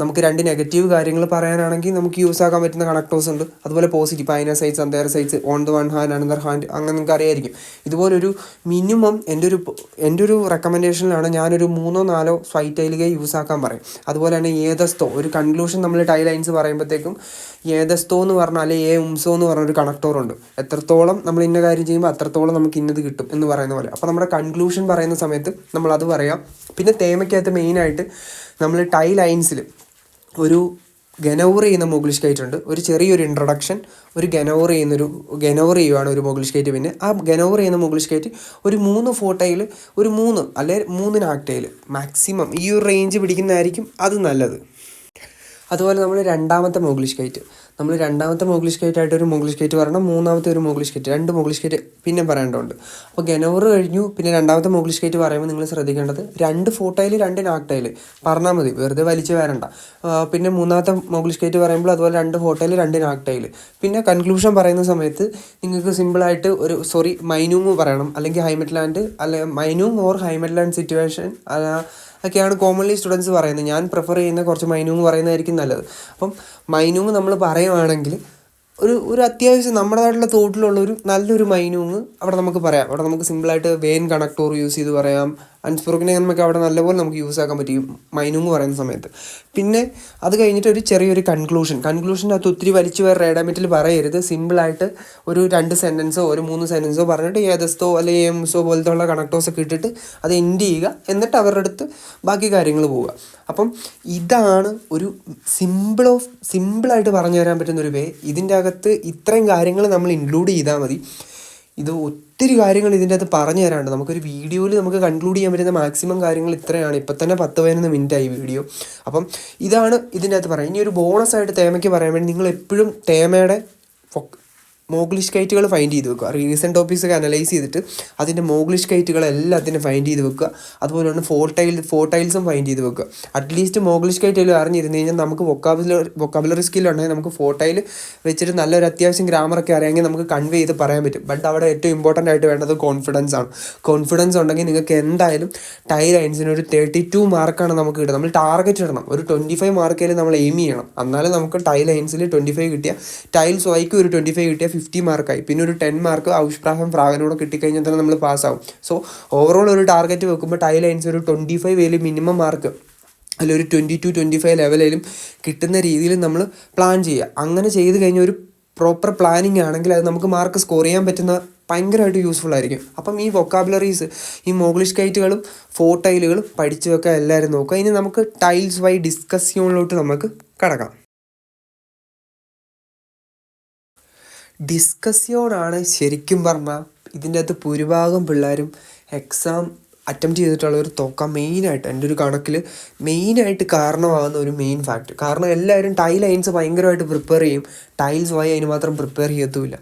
നമുക്ക് 2 നെഗറ്റീവ് കാര്യങ്ങൾ പറയാനാണെങ്കിൽ നമുക്ക് യൂസ് ആക്കാൻ പറ്റുന്ന കണക്ടേഴ്സ് ഉണ്ട്. അതുപോലെ പോസിറ്റീവ്, ഇപ്പോൾ അതിനെ സൈഡ്സ് അന്തേറെ sides, on the one hand another hand, അങ്ങനെ നിങ്ങൾക്ക് അറിയായിരിക്കും. ഇതുപോലൊരു മിനിമം എൻ്റെ ഒരു റെക്കമെൻഡേഷനിലാണ് ഞാനൊരു 3-4 സ്വൈറ്റേലിയ യൂസ് ആക്കാൻ പറയും. അതുപോലെ തന്നെ ഏതസ്തോ ഒരു കൺക്ലൂഷൻ നമ്മൾ ടൈ ലൈൻസ് പറയുമ്പോഴത്തേക്കും ഏതസ്തോ എന്ന് പറഞ്ഞാൽ ഉംസോ എന്ന് പറഞ്ഞൊരു കണക്ടറുണ്ട്. എത്രത്തോളം നമ്മൾ ഇന്ന കാര്യം ചെയ്യുമ്പോൾ അത്രത്തോളം നമുക്ക് ഇന്നത് കിട്ടും എന്ന് പറയുന്ന പോലെ. അപ്പോൾ നമ്മുടെ കൺക്ലൂഷൻ പറയുന്ന സമയത്ത് നമ്മളത് പറയാം. പിന്നെ തേമയ്ക്കകത്ത് മെയിനായിട്ട് നമ്മൾ ടൈ ലൈൻസിൽ ഒരു ഗനൗർ ചെയ്യുന്ന മോഗ്ലിഷ് കൈറ്റ് ഉണ്ട്. ഒരു ചെറിയൊരു ഇൻട്രൊഡക്ഷൻ, ഒരു ഗനൗർ ചെയ്യുവാണ് ഒരു മോഗ്ലിഷ് കൈറ്റ്. പിന്നെ ആ ഗനൗർ ചെയ്യുന്ന മോഗ്ലിഷ് കൈറ്റ് ഒരു 3 ഫോട്ടോയിൽ ഒരു 3 അല്ലെങ്കിൽ 3 നാക്ടയിൽ മാക്സിമം ഈ ഒരു റേഞ്ച് പിടിക്കുന്നതായിരിക്കും അത് നല്ലത്. അതുപോലെ നമ്മൾ രണ്ടാമത്തെ മോഗ്ലിഷ് കൈറ്റ് ആയിട്ട് ഒരു മോഗ്ലിഷ് കൈറ്റ് പറയണം. മൂന്നാമത്തെ ഒരു മോഗ്ലിഷ് കൈറ്റ്, 2 മോഗ്ലിഷ് കൈറ്റ് പിന്നെ പറയേണ്ടതുണ്ട്. അപ്പോൾ ഗനൗർ കഴിഞ്ഞു. പിന്നെ രണ്ടാമത്തെ മോഗ്ലിഷ് കൈറ്റ് പറയുമ്പോൾ നിങ്ങൾ ശ്രദ്ധിക്കേണ്ടത് 2 ഫോട്ടോയിൽ 2 നാക്ടയിൽ പറഞ്ഞാൽ മതി, വെറുതെ വലിച്ചു വരണ്ട. പിന്നെ മൂന്നാമത്തെ മോഗ്ലിഷ് കൈറ്റ് പറയുമ്പോൾ അതുപോലെ 2 ഫോട്ടോയിൽ 2 നാക്ടയിൽ. പിന്നെ കൺക്ലൂഷൻ പറയുന്ന സമയത്ത് നിങ്ങൾക്ക് സിമ്പിളായിട്ട് മൈനൂങ് പറയണം, അല്ലെങ്കിൽ ഹൈമെറ്റ്ലാൻഡ്, അല്ലെങ്കിൽ മൈനൂങ് ഓർ ഹൈമെറ്റ്ലാൻഡ് സിറ്റുവേഷൻ ഒക്കെയാണ് കോമൺലി സ്റ്റുഡൻസ് പറയുന്നത്. ഞാൻ പ്രിഫർ ചെയ്യുന്ന കുറച്ച് മൈനൂങ് പറയുന്നതായിരിക്കും നല്ലത്. അപ്പം മൈനൂങ് നമ്മൾ പറയുവാണെങ്കിൽ ഒരു അത്യാവശ്യം നമ്മുടേതായിട്ടുള്ള തോട്ടിലുള്ള നല്ലൊരു മൈനൂങ് അവിടെ നമുക്ക് പറയാം. അവിടെ നമുക്ക് സിമ്പിളായിട്ട് വെയിൻ കണക്ടോർ യൂസ് ചെയ്ത് പറയാം. അൻസ്പുറക്കിനെ നമുക്ക് അവിടെ നല്ലപോലെ നമുക്ക് യൂസ് ആക്കാൻ പറ്റും മൈനൂങ് പറയുന്ന സമയത്ത്. പിന്നെ അത് കഴിഞ്ഞിട്ട് ഒരു ചെറിയൊരു കൺക്ലൂഷനകത്ത് ഒത്തിരി വലിച്ചു വേറെ റേഡാമെറ്റിൽ പറയരുത്. സിമ്പിളായിട്ട് ഒരു 2 സെൻറ്റൻസോ ഒരു 3 സെൻറ്റൻസോ പറഞ്ഞിട്ട് ഏതസ്തോ അല്ലെങ്കിൽ എംസോ പോലത്തെ ഉള്ള കണക്ടേഴ്സൊക്കെ ഇട്ടിട്ട് അത് എൻഡ് ചെയ്യുക. എന്നിട്ട് അവരുടെ അടുത്ത് ബാക്കി കാര്യങ്ങൾ പോവുക. അപ്പം ഇതാണ് ഒരു സിമ്പിളായിട്ട് പറഞ്ഞു തരാൻ പറ്റുന്നൊരു വേ. ഇതിൻ്റെ അകത്ത് ഇത്രയും കാര്യങ്ങൾ നമ്മൾ ഇൻക്ലൂഡ് ചെയ്താൽ മതി. ഇത് ഒത്തിരി കാര്യങ്ങൾ ഇതിൻ്റെ അകത്ത് പറഞ്ഞു തരാനുണ്ട്. നമുക്കൊരു വീഡിയോയിൽ നമുക്ക് കൺക്ലൂഡ് ചെയ്യാൻ പറ്റുന്ന മാക്സിമം കാര്യങ്ങൾ ഇത്രയാണ്. ഇപ്പം തന്നെ 10-11 മിനിറ്റായി വീഡിയോ. അപ്പം ഇതാണ് ഇതിൻ്റെ അകത്ത് പറയാം. ഇനി ഒരു ബോണസായിട്ട് തേമയ്ക്ക് പറയാൻ വേണ്ടി നിങ്ങൾ എപ്പോഴും തേമയുടെ മോഗ്ലിഷ് കൈറ്റുകൾ ഫൈൻഡ് ചെയ്ത് വെക്കുക. റീസെൻറ്റ് ടോപ്പിക്സൊക്കെ അനലൈസ് ചെയ്തിട്ട് അതിൻ്റെ മോഗ്ലിഷ് കൈറ്റുകൾ എല്ലാത്തിനും ഫൈൻഡ് ചെയ്ത് വെക്കുക. അതുപോലെ തന്നെ ഫോർട്ടൈൽസും ഫൈൻഡ് ചെയ്ത് വെക്കുക. അറ്റ്ലീസ്റ്റ് മോഗ്ലിഷ് കൈറ്റുകൾ അറിഞ്ഞിരുന്നു കഴിഞ്ഞാൽ നമുക്ക് വൊക്കാബുലറി സ്കില്ലുണ്ടെങ്കിൽ നമുക്ക് ഫോർട്ടൈൽ വെച്ചിട്ട് നല്ലൊരു അത്യാവശ്യം ഗ്രാമറൊക്കെ അറിയാമെങ്കിൽ നമുക്ക് കൺവേ ചെയ്ത് പറയാൻ പറ്റും. ബട്ട് അവിടെ ഏറ്റവും ഇമ്പോർട്ടൻ്റ് ആയിട്ട് വേണ്ടത് കോൺഫിഡൻസ് ആണ്. കോൺഫിഡൻസ് ഉണ്ടെങ്കിൽ നിങ്ങൾക്ക് എന്തായാലും ടൈ ലൈൻസിന് ഒരു 32 മാർക്കാണ് നമുക്ക് കിട്ടുക. നമ്മൾ ടാർഗറ്റ് ഇടണം. ഒരു 25 മാർക്കിൽ നമ്മൾ എയിം ചെയ്യണം. എന്നാലും നമുക്ക് ടൈ ലൈൻസിൽ 25 കിട്ടിയ, ടൈൽസ് വൈക്ക് ഒരു 25 കിട്ടിയ 50 മാർക്കായി. പിന്നെ ഒരു 10 മാർക്ക് ഔഷ്പ്രാഹം ഫ്രാഗനോട് കിട്ടിക്കഴിഞ്ഞാൽ തന്നെ നമ്മൾ പാസ്സാവും. സോ ഓവറോൾ ഒരു ടാർഗറ്റ് വെക്കുമ്പോൾ ടൈ ലൈൻസ് ഒരു 25 മിനിമം മാർക്ക് അല്ല ഒരു 22-25 ലെവലിലും കിട്ടുന്ന രീതിയിൽ നമ്മൾ പ്ലാൻ ചെയ്യുക. അങ്ങനെ ചെയ്ത് കഴിഞ്ഞാൽ ഒരു പ്രോപ്പർ പ്ലാനിങ് ആണെങ്കിൽ അത് നമുക്ക് മാർക്ക് സ്കോർ ചെയ്യാൻ പറ്റുന്ന ഭയങ്കരമായിട്ട് യൂസ്ഫുൾ ആയിരിക്കും. അപ്പം ഈ വൊക്കാബുലറീസ്, ഈ മോഗ്ലിഷ് കൈറ്റുകളും ഫോർട്ടൈലുകളും പഠിച്ചു വെക്കാൻ എല്ലാവരും നോക്കുക. ഇനി നമുക്ക് ടൈൽസ് വൈ ഡിസ്കഷനിലോട്ട് നമുക്ക് കടക്കാം. ഡിസ്കസ്യോണാണ് ശരിക്കും പറഞ്ഞാൽ ഇതിൻ്റെ അകത്ത് ഭൂരിഭാഗം പിള്ളേരും എക്സാം അറ്റംപ്റ്റ് ചെയ്തിട്ടുള്ളവർ തോക്കാൻ മെയിനായിട്ട് എൻ്റെ ഒരു കണക്കിൽ മെയിനായിട്ട് കാരണമാകുന്ന ഒരു മെയിൻ ഫാക്ട്. കാരണം എല്ലാവരും ടൈ ലൈൻസ് ഭയങ്കരമായിട്ട് പ്രിപ്പയർ ചെയ്യും. ടൈൽസ് വൈ അതിന് മാത്രം പ്രിപ്പയർ ചെയ്യത്തുമില്ല.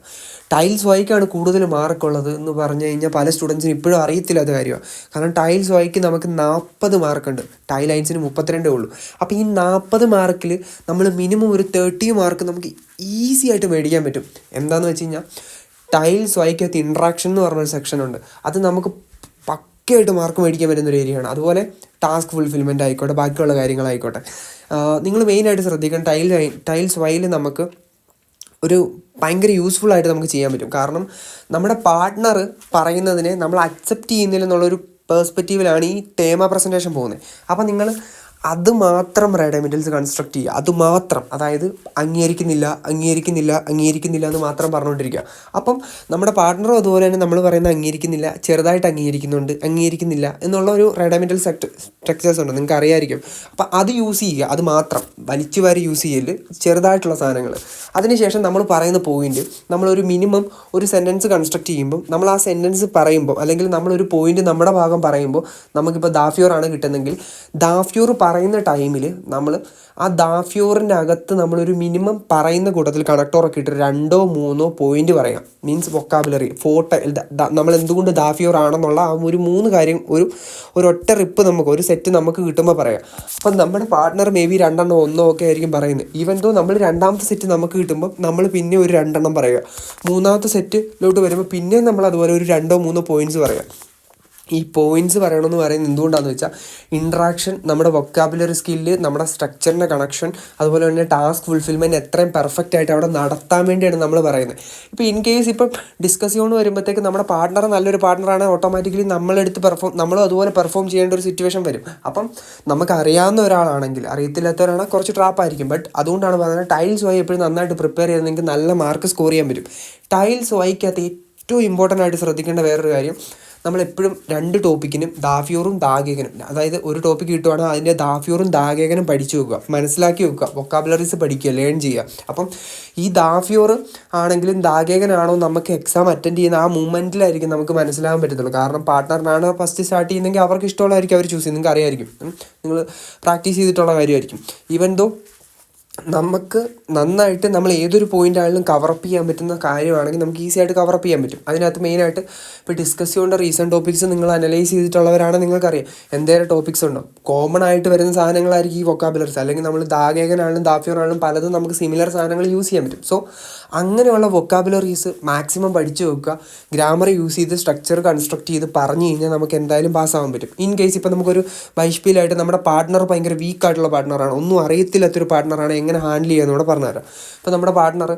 ടൈൽസ് വൈക്കാണ് കൂടുതൽ മാർക്കുള്ളത് എന്ന് പറഞ്ഞു കഴിഞ്ഞാൽ പല സ്റ്റുഡൻസിനും ഇപ്പോഴും അറിയത്തില്ല അത് കാര്യമാണ്. കാരണം ടൈൽസ് വൈക്ക് നമുക്ക് 40 മാർക്കുണ്ട്, ടൈ ലൈൻസിന് 32 ഉള്ളൂ. അപ്പോൾ ഈ 40 മാർക്കിൽ നമ്മൾ മിനിമം ഒരു 30 മാർക്ക് നമുക്ക് ഈസി ആയിട്ട് മേടിക്കാൻ പറ്റും. എന്താണെന്ന് വെച്ച് കഴിഞ്ഞാൽ ടൈൽസ് വൈക്കകത്ത് ഇൻട്രാക്ഷൻ എന്ന് പറഞ്ഞൊരു സെക്ഷനുണ്ട്. അത് നമുക്ക് പക്കയായിട്ട് മാർക്ക് മേടിക്കാൻ പറ്റുന്നൊരു ഏരിയയാണ്. അതുപോലെ ടാസ്ക് ഫുൾഫിൽമെൻ്റ് ആയിക്കോട്ടെ, ബാക്കിയുള്ള കാര്യങ്ങളായിക്കോട്ടെ, നിങ്ങൾ മെയിനായിട്ട് ശ്രദ്ധിക്കണം. ടൈൽസ് വൈയിൽ നമുക്ക് ഒരു ഭയങ്കര യൂസ്ഫുൾ ആയിട്ട് നമുക്ക് ചെയ്യാൻ പറ്റും. കാരണം നമ്മുടെ പാർട്ട്ണർ പറയുന്നതിനെ നമ്മൾ അക്സെപ്റ്റ് ചെയ്യുന്നില്ലെന്നുള്ളൊരു പേഴ്സ്പെക്റ്റീവിലാണ് ഈ തേമ പ്രസൻറ്റേഷൻ പോകുന്നത്. അപ്പോൾ നിങ്ങൾ അത് മാത്രം റെഡമിറ്റൽസ് കൺസ്ട്രക്ട് ചെയ്യുക. അത് മാത്രം, അതായത് അംഗീകരിക്കുന്നില്ല എന്ന് മാത്രം പറഞ്ഞുകൊണ്ടിരിക്കുക. അപ്പം നമ്മുടെ പാർട്ട്ണറും അതുപോലെ തന്നെ നമ്മൾ പറയുന്ന അംഗീകരിക്കുന്നില്ല, ചെറുതായിട്ട് അംഗീകരിക്കുന്നില്ല എന്നുള്ള ഒരു റെഡമിറ്റൽ സ്ട്രക്ചേഴ്സ് ഉണ്ട്, നിങ്ങൾക്ക് അറിയാമായിരിക്കും. അപ്പം അത് യൂസ് ചെയ്യുക. അത് മാത്രം വലിച്ചു വാരി യൂസ് ചെയ്യല്, ചെറുതായിട്ടുള്ള സാധനങ്ങൾ. അതിനുശേഷം നമ്മൾ പറയുന്ന പോയിന്റ്, നമ്മളൊരു മിനിമം ഒരു സെൻറ്റൻസ് കൺസ്ട്രക്ട് ചെയ്യുമ്പോൾ നമ്മൾ ആ സെൻറ്റൻസ് പറയുമ്പോൾ, അല്ലെങ്കിൽ നമ്മളൊരു പോയിന്റ് നമ്മുടെ ഭാഗം പറയുമ്പോൾ, നമുക്കിപ്പോൾ ദാഫ്യൂർ ആണ് കിട്ടുന്നെങ്കിൽ ദാഫ്യൂർ പറയുന്ന ടൈമിൽ നമ്മൾ ആ ദാഫ്യൂറിൻ്റെ അകത്ത് നമ്മളൊരു മിനിമം പറയുന്ന കൂട്ടത്തിൽ കണക്ടറൊക്കെ ഇട്ട് 2-3 പോയിന്റ് പറയാം. മീൻസ് വൊക്കാബുലറി നമ്മൾ എന്തുകൊണ്ട് ദാഫ്യൂർ ആണെന്നുള്ള ആ ഒരു 3 കാര്യം ഒരു ഒറ്റ റിപ്പ് നമുക്ക് ഒരു സെറ്റ് നമുക്ക് കിട്ടുമ്പോൾ പറയാം. അപ്പം നമ്മുടെ പാർട്ട്ണർ മേ ബി 2-1 ഒക്കെ ആയിരിക്കും പറയുന്നത്. ഈവൻ ദോ നമ്മൾ രണ്ടാമത്തെ സെറ്റ് നമുക്ക് കിട്ടുമ്പോൾ നമ്മൾ പിന്നെ ഒരു 2 പറയുക. മൂന്നാമത്തെ സെറ്റിലോട്ട് വരുമ്പോൾ പിന്നെയും നമ്മൾ അതുപോലെ ഒരു 2-3 പോയിന്റ്സ് പറയാം. ഈ പോയിന്റ്സ് പറയണമെന്ന് പറയുന്നത് എന്തുകൊണ്ടാണെന്ന് വെച്ചാൽ ഇൻട്രാക്ഷൻ, നമ്മുടെ വൊക്കാബുലറി സ്കില്ല്, നമ്മുടെ സ്ട്രക്ചറിൻ്റെ കണക്ഷൻ, അതുപോലെ തന്നെ ടാസ്ക് ഫുൾഫിൽമെൻറ്റ് എത്രയും പെർഫെക്റ്റ് ആയിട്ട് അവിടെ നടത്താൻ വേണ്ടിയാണ് നമ്മൾ പറയുന്നത്. ഇപ്പോൾ ഇൻ കേസ് ഇപ്പം ഡിസ്കസ് ചെയ്യുമെന്ന് വരുമ്പോഴത്തേക്ക് നമ്മുടെ പാർട്ട്ണർ നല്ലൊരു പാർട്ട്ണറാണ്, ഓട്ടോമാറ്റിക്കലി നമ്മളും അതുപോലെ പെർഫോം ചെയ്യേണ്ട ഒരു സിറ്റുവേഷൻ വരും. അപ്പം നമുക്ക് അറിയാവുന്ന ഒരാളാണെങ്കിൽ, അറിയത്തില്ലാത്തവരാണെങ്കിൽ കുറച്ച് ട്രാപ്പായിരിക്കും. ബട്ട് അതുകൊണ്ടാണ് പറയുന്നത് ടൈൽസ് വൈ എപ്പോഴും നന്നായിട്ട് പ്രിപ്പയർ ചെയ്തെങ്കിൽ നല്ല മാർക്ക് സ്കോർ ചെയ്യാൻ പറ്റും. ടൈൽസ് വൈക്കകത്ത് ഏറ്റവും ഇമ്പോർട്ടൻ്റ് ആയിട്ട് ശ്രദ്ധിക്കേണ്ട വേറൊരു കാര്യം, നമ്മളെപ്പോഴും 2 ടോപ്പിക്കിനും ദാഫ്യൂറും ദാഗേകനും, അതായത് ഒരു ടോപ്പിക്ക് കിട്ടുവാണെങ്കിൽ അതിൻ്റെ ദാഫ്യൂറും ദാഗേകനും പഠിച്ചു വെക്കുക, മനസ്സിലാക്കി വെക്കുക, വൊക്കാബുലറീസ് പഠിക്കുക, ലേൺ ചെയ്യുക. അപ്പം ഈ ദാഫ്യൂർ ആണെങ്കിലും ദാഗേകനാണോ നമുക്ക് എക്സാം അറ്റൻഡ് ചെയ്യുന്ന ആ മൂമെൻറ്റിലായിരിക്കും നമുക്ക് മനസ്സിലാകാൻ പറ്റത്തുള്ളൂ. കാരണം പാർട്ട്ണറിനാണ് ഫസ്റ്റ് സ്റ്റാർട്ട് ചെയ്യുന്നതെങ്കിൽ അവർക്ക് ഇഷ്ടമുള്ളതായിരിക്കും അവർ ചൂസ് ചെയ്യുന്നത്, നിങ്ങൾക്ക് അറിയായിരിക്കും, നിങ്ങൾ പ്രാക്ടീസ് ചെയ്തിട്ടുള്ള കാര്യമായിരിക്കും. ഈവൻ ദോ നമുക്ക് നന്നായിട്ട് നമ്മൾ ഏതൊരു പോയിൻ്റ് ആണെങ്കിലും കവറപ്പ് ചെയ്യാൻ പറ്റുന്ന കാര്യമാണെങ്കിൽ നമുക്ക് ഈസി ആയിട്ട് കവറപ്പ് ചെയ്യാൻ പറ്റും. അതിനകത്ത് മെയിനായിട്ട് ഇപ്പോൾ ഡിസ്കസ് ചെയ്യേണ്ട റീസെൻറ്റ് ടോപ്പിക്സ് നിങ്ങൾ അനലൈസ് ചെയ്തിട്ടുള്ളവരാണ്, നിങ്ങൾക്കറിയാം എന്തേലും ടോപ്പിക്സ് ഉണ്ടോ. കോമൺ ആയിട്ട് വരുന്ന സാധനങ്ങളായിരിക്കും ഈ വൊക്കാബുലറീസ്. അല്ലെങ്കിൽ നമ്മൾ ദാഗേകനാണെങ്കിലും ദാഫ്യൂറാണെങ്കിലും പലതും നമുക്ക് സിമിലർ സാധനങ്ങൾ യൂസ് ചെയ്യാൻ പറ്റും. സോ അങ്ങനെയുള്ള വൊക്കാബുലറീസ് മാക്സിമം പഠിച്ചു വെക്കുക. ഗ്രാമർ യൂസ് ചെയ്ത് സ്ട്രക്ചർ കൺസ്ട്രക്ട് ചെയ്ത് പറഞ്ഞു കഴിഞ്ഞാൽ നമുക്ക് എന്തായാലും പാസ്സാകാൻ പറ്റും. ഇൻ കേസ് ഇപ്പോൾ നമുക്കൊരു വൈഷ്പിയിലായിട്ട് നമ്മുടെ പാർട്ട്ണർ ഭയങ്കര വീക്കായിട്ടുള്ള പാർട്ട്ണറാണ്, ഒന്നും അറിയത്തില്ലാത്തൊരു പാർട്ട്ണറാണ്, എങ്ങനെ ഹാൻഡിൽ ചെയ്യാമെന്ന് കൂടെ പറഞ്ഞുതരാം. ഇപ്പോൾ നമ്മുടെ പാർട്ട്ണർ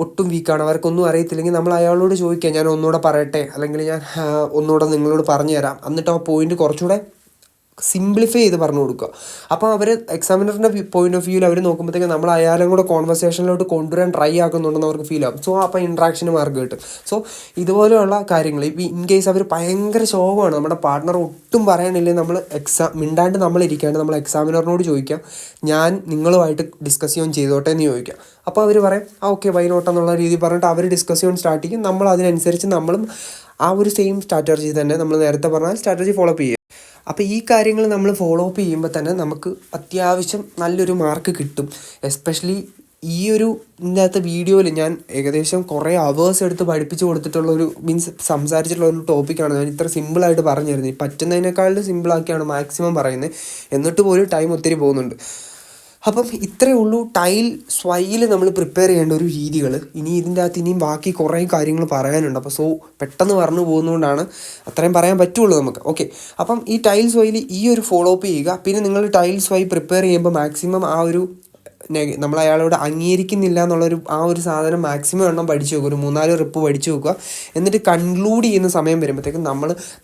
ഒട്ടും വീക്കാണ്, അവർക്കൊന്നും അറിയത്തില്ലെങ്കിൽ നമ്മൾ അയാളോട് ചോദിക്കുക, ഞാൻ ഒന്നുകൂടെ പറയട്ടെ, അല്ലെങ്കിൽ ഞാൻ ഒന്നുകൂടെ നിങ്ങളോട് പറഞ്ഞു തരാം, എന്നിട്ട് ആ പോയിന്റ് കുറച്ചുകൂടെ സിംപ്ലിഫൈ ചെയ്ത് പറഞ്ഞു കൊടുക്കുക. അപ്പോൾ അവർ എക്സാമിനറിൻ്റെ പോയിന്റ് ഓഫ് വ്യൂവിൽ അവർ നോക്കുമ്പോഴത്തേക്കും നമ്മൾ അയാളും കൂടെ കോൺവെർസേഷനിലോട്ട് കൊണ്ടുവരാൻ ട്രൈ ആക്കുന്നുണ്ടെന്ന് അവർക്ക് ഫീൽ ആകും. സോ അപ്പോൾ ഇൻട്രാക്ഷന് മാർക്ക് കിട്ടും. സോ ഇതുപോലെയുള്ള കാര്യങ്ങൾ ഇപ്പോൾ ഇൻ കേസ് അവർ ഭയങ്കര ശോകമാണ്, നമ്മുടെ പാർട്ട്ണർ ഒട്ടും പറയാനില്ലേ, നമ്മൾ മിണ്ടാണ്ട് നമ്മളിരിക്കാണ്ട് നമ്മൾ എക്സാമിനറിനോട് ചോദിക്കാം, ഞാൻ നിങ്ങളുമായിട്ട് ഡിസ്കസ് ചെയ്യാൻ ചെയ്തോട്ടെ എന്ന് ചോദിക്കാം. അപ്പോൾ അവർ പറയും ഓക്കെ വൈ നോട്ട് എന്നുള്ള രീതി പറഞ്ഞിട്ട് അവർ ഡിസ്കസ് ചെയ്യാൻ സ്റ്റാർട്ട് ചെയ്യും. നമ്മൾ അതിനനുസരിച്ച് നമ്മളും ആ ഒരു സെയിം സ്ട്രാറ്റജി തന്നെ നമ്മൾ നേരത്തെ പറഞ്ഞ സ്ട്രാറ്റജി ഫോളോ അപ്പ് ചെയ്യുക. അപ്പോൾ ഈ കാര്യങ്ങൾ നമ്മൾ ഫോളോ അപ്പ് ചെയ്യുമ്പോൾ തന്നെ നമുക്ക് അത്യാവശ്യം നല്ലൊരു മാർക്ക് കിട്ടും. എസ്പെഷ്യലി ഈ ഒരു ഇതിനകത്ത് വീഡിയോയിൽ ഞാൻ ഏകദേശം കുറേ അവേഴ്സ് എടുത്ത് പഠിപ്പിച്ച് കൊടുത്തിട്ടുള്ളൊരു സംസാരിച്ചിട്ടുള്ള ഒരു ടോപ്പിക്കാണ്. ഞാൻ ഇത്ര സിമ്പിളായിട്ട് പറഞ്ഞു തരുന്നത്, പറ്റുന്നതിനേക്കാളും സിമ്പിളാക്കിയാണ് മാക്സിമം പറയുന്നത്, എന്നിട്ട് പോലും ടൈം ഒത്തിരി പോകുന്നുണ്ട്. അപ്പം ഇത്രയേ ഉള്ളൂ ടൈൽ സ്വൈയിൽ നമ്മൾ പ്രിപ്പയർ ചെയ്യേണ്ട ഒരു രീതികൾ. ഇനി ഇതിൻ്റെ അകത്ത് ഇനിയും ബാക്കി കുറേ കാര്യങ്ങൾ പറയാനുണ്ട്. അപ്പോൾ സോ പെട്ടെന്ന് പറഞ്ഞു പോകുന്നതുകൊണ്ടാണ് അത്രയും പറയാൻ പറ്റുള്ളൂ നമുക്ക്. ഓക്കെ, അപ്പം ഈ ടൈൽ സ്വൈയിൽ ഈ ഒരു ഫോളോ അപ്പ് ചെയ്യുക. പിന്നെ നിങ്ങൾ ടൈൽ സ്വൈ പ്രിപ്പയർ ചെയ്യുമ്പോൾ മാക്സിമം ആ ഒരു നമ്മൾ അയാളോട് അംഗീകരിക്കുന്നില്ല എന്നുള്ളൊരു ആ ഒരു സാധനം മാക്സിമം എണ്ണം പഠിച്ചു വെക്കുക, ഒരു 3-4 റിപ്പ് പഠിച്ചു വെക്കുക. എന്നിട്ട് കൺക്ലൂഡ് ചെയ്യുന്ന സമയം വരുമ്പോഴത്തേക്കും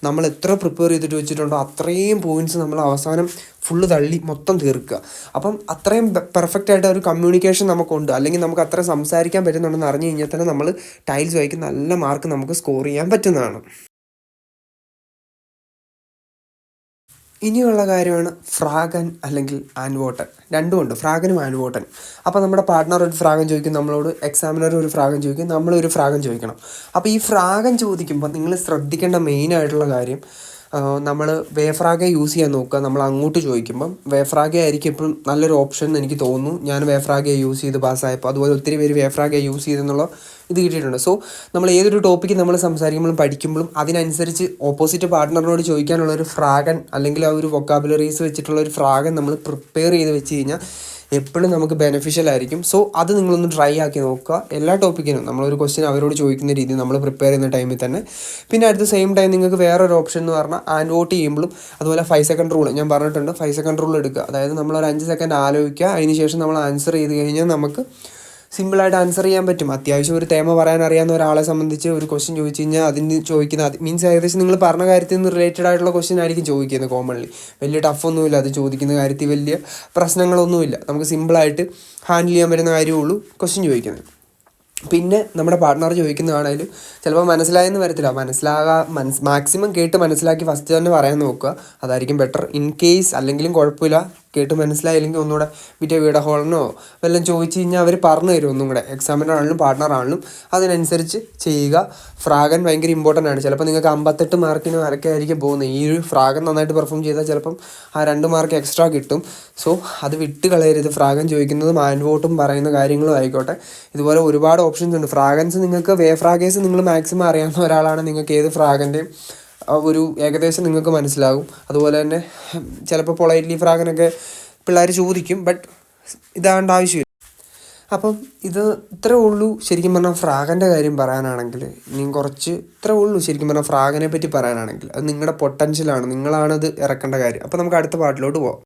നമ്മൾ എത്ര പ്രിപ്പയർ ചെയ്തിട്ട് വെച്ചിട്ടുണ്ടോ അത്രയും പോയിൻറ്റ്സ് നമ്മൾ അവസാനം ഫുള്ള് തള്ളി മൊത്തം തീർക്കുക. അപ്പം അത്രയും പെർഫെക്റ്റ് ആയിട്ട് ഒരു കമ്മ്യൂണിക്കേഷൻ നമുക്കുണ്ട്, അല്ലെങ്കിൽ നമുക്ക് അത്ര സംസാരിക്കാൻ പറ്റുന്നുണ്ടെന്ന് അറിഞ്ഞു കഴിഞ്ഞാൽ തന്നെ നമ്മൾ ടൈൽസ് വായിക്ക് നല്ല മാർക്ക് നമുക്ക് സ്കോർ ചെയ്യാൻ പറ്റുന്നതാണ്. ഇനിയുള്ള കാര്യമാണ് ഫ്രാഗൻ അല്ലെങ്കിൽ ആൻവോട്ടൻ. രണ്ടുമുണ്ട്, ഫ്രാഗനും ആൻവോട്ടനും. അപ്പോൾ നമ്മുടെ പാർട്ട്ണർ ഒരു ഫ്രാഗൻ ചോദിക്കും നമ്മളോട്, എക്സാമിനർ ഒരു ഫ്രാഗൻ ചോദിക്കും, നമ്മളൊരു ഫ്രാഗൻ ചോദിക്കണം. അപ്പോൾ ഈ ഫ്രാഗൻ ചോദിക്കുമ്പോൾ നിങ്ങൾ ശ്രദ്ധിക്കേണ്ട മെയിനായിട്ടുള്ള കാര്യം, നമ്മൾ വേഫ്രാഗെ യൂസ് ചെയ്യാൻ നോക്കുക. നമ്മൾ അങ്ങോട്ട് ചോദിക്കുമ്പം വേഫ്രാഗെ ആയിരിക്കും എപ്പോഴും നല്ലൊരു ഓപ്ഷൻ എന്ന് എനിക്ക് തോന്നുന്നു. ഞാൻ വേഫ്രാഗെ യൂസ് ചെയ്ത് പാസ്സായപ്പോൾ, അതുപോലെ ഒത്തിരി പേര് വേഫ്രാഗെ യൂസ് ചെയ്തെന്നുള്ള ഇത് കിട്ടിയിട്ടുണ്ട്. സോ നമ്മൾ ഏതൊരു ടോപ്പിക്ക് നമ്മൾ സംസാരിക്കുമ്പോഴും പഠിക്കുമ്പോഴും അതിനനുസരിച്ച് ഓപ്പോസിറ്റ് പാർട്ട്ണറിനോട് ചോദിക്കാനുള്ളൊരു ഫ്രാഗൻ അല്ലെങ്കിൽ ആ ഒരു വൊക്കാബുലറീസ് വെച്ചിട്ടുള്ള ഒരു ഫ്രാഗൻ നമ്മൾ പ്രിപ്പയർ ചെയ്ത് വെച്ച് കഴിഞ്ഞാൽ എപ്പോഴും നമുക്ക് ബെനിഫിഷ്യൽ ആയിരിക്കും. സോ അത് നിങ്ങളൊന്ന് ട്രൈ ആക്കി നോക്കുക. എല്ലാ ടോപ്പിക്കിനും നമ്മളൊരു ക്വസ്റ്റ്യൻ അവരോട് ചോദിക്കുന്ന രീതി നമ്മൾ പ്രിപ്പയർ ചെയ്യുന്ന ടൈമിൽ തന്നെ. പിന്നെ അറ്റ് ദ സെയിം ടൈം നിങ്ങൾക്ക് വേറൊരു ഓപ്ഷൻ എന്ന് പറഞ്ഞാൽ ആൻവോട്ട് ചെയ്യുമ്പോഴും അതുപോലെ 5 സെക്കൻഡ് റൂൾ ഞാൻ പറഞ്ഞിട്ടുണ്ട്. 5 സെക്കൻഡ് റൂൾ എടുക്കുക. അതായത് നമ്മളൊരു 5 സെക്കൻഡ് ആലോചിക്കുക, അതിന് ശേഷം നമ്മൾ ആൻസർ ചെയ്ത് കഴിഞ്ഞാൽ നമുക്ക് സിമ്പിളായിട്ട് ആൻസർ ചെയ്യാൻ പറ്റും. അത്യാവശ്യം ഒരു തേമ പറയാൻ അറിയാവുന്ന ഒരാളെ സംബന്ധിച്ച് ഒരു ക്വസ്റ്റ്യൻ ചോദിച്ചു കഴിഞ്ഞാൽ അതിന് ചോദിക്കുന്ന മീൻസ് ഏകദേശം നിങ്ങൾ പറഞ്ഞ കാര്യത്തിൽ നിന്ന് റിലേറ്റഡ് ആയിട്ടുള്ള ക്വസ്റ്റ്യൻ ആയിരിക്കും ചോദിക്കുന്നത്. കോമൺലി വലിയ ടഫൊന്നുമില്ല, അത് ചോദിക്കുന്ന കാര്യത്തിൽ വലിയ പ്രശ്നങ്ങളൊന്നുമില്ല, നമുക്ക് സിമ്പിളായിട്ട് ഹാൻഡിൽ ചെയ്യാൻ പറ്റുന്ന കാര്യമുള്ളൂ ക്വസ്റ്റ്യൻ ചോദിക്കുന്നത്. പിന്നെ നമ്മുടെ പാർട്ട്ണർ ചോദിക്കുന്നതാണെങ്കിലും ചിലപ്പോൾ മനസ്സിലായെന്ന് വരത്തില്ല, മാക്സിമം കേട്ട് മനസ്സിലാക്കി ഫസ്റ്റ് തന്നെ പറയാൻ നോക്കുക, അതായിരിക്കും ബെറ്റർ. ഇൻ കേസ് അല്ലെങ്കിലും കുഴപ്പമില്ല, കേട്ട് മനസ്സിലായില്ലെങ്കിൽ ഒന്നുകൂടെ വിറ്റേ വീട ഹോളിനോ വല്ലതും ചോദിച്ചു കഴിഞ്ഞാൽ അവർ പറഞ്ഞു തരും ഒന്നും കൂടെ. എക്സാമിനറാണെങ്കിലും പാർട്ട്ണറാണെങ്കിലും അതിനനുസരിച്ച് ചെയ്യുക. ഫ്രാഗൻ ഭയങ്കര ഇമ്പോർട്ടൻ്റ് ആണ്. ചിലപ്പോൾ നിങ്ങൾക്ക് 58 മാർക്കിന് വരക്കെ ആയിരിക്കും പോകുന്നത്. ഈ ഒരു ഫ്രാഗൻ നന്നായിട്ട് പെർഫോം ചെയ്താൽ ചിലപ്പം ആ 2 മാർക്ക് എക്സ്ട്രാ കിട്ടും. സോ അത് വിട്ട് കളയരുത്. ഫ്രാഗൻ ചോദിക്കുന്നതും ആൻഡ് വോട്ടും പറയുന്ന കാര്യങ്ങളും ആയിക്കോട്ടെ. ഇതുപോലെ ഒരുപാട് ഓപ്ഷൻസ് ഉണ്ട്. ഫ്രാഗൻസ് നിങ്ങൾക്ക് ഫ്രാഗേഴ്സ് നിങ്ങൾ മാക്സിമം അറിയാവുന്ന ഒരാളാണ്, നിങ്ങൾക്ക് ഏത് ഫ്രാഗൻ്റെയും ഒരു ഏകദേശം നിങ്ങൾക്ക് മനസ്സിലാകും. അതുപോലെ തന്നെ ചിലപ്പോൾ പൊളൈറ്റ്ലി ഫ്രാഗനൊക്കെ പിള്ളേർ ചോദിക്കും, ബട്ട് ഇതാണ്ട് ആവശ്യമില്ല. അപ്പം ഇത് ഇത്രേ ഉള്ളൂ ശരിക്കും പറഞ്ഞാൽ ഫ്രാഗൻ്റെ കാര്യം പറയാനാണെങ്കിൽ. ഇനി കുറച്ച് ഇത്രേ ഉള്ളൂ ശരിക്കും പറഞ്ഞാൽ ഫ്രാഗനെ പറ്റി പറയാനാണെങ്കിൽ. അത് നിങ്ങളുടെ പൊട്ടൻഷ്യലാണ്, നിങ്ങളാണത് ഇറക്കേണ്ട കാര്യം. അപ്പോൾ നമുക്ക് അടുത്ത പാട്ടിലോട്ട് പോകാം.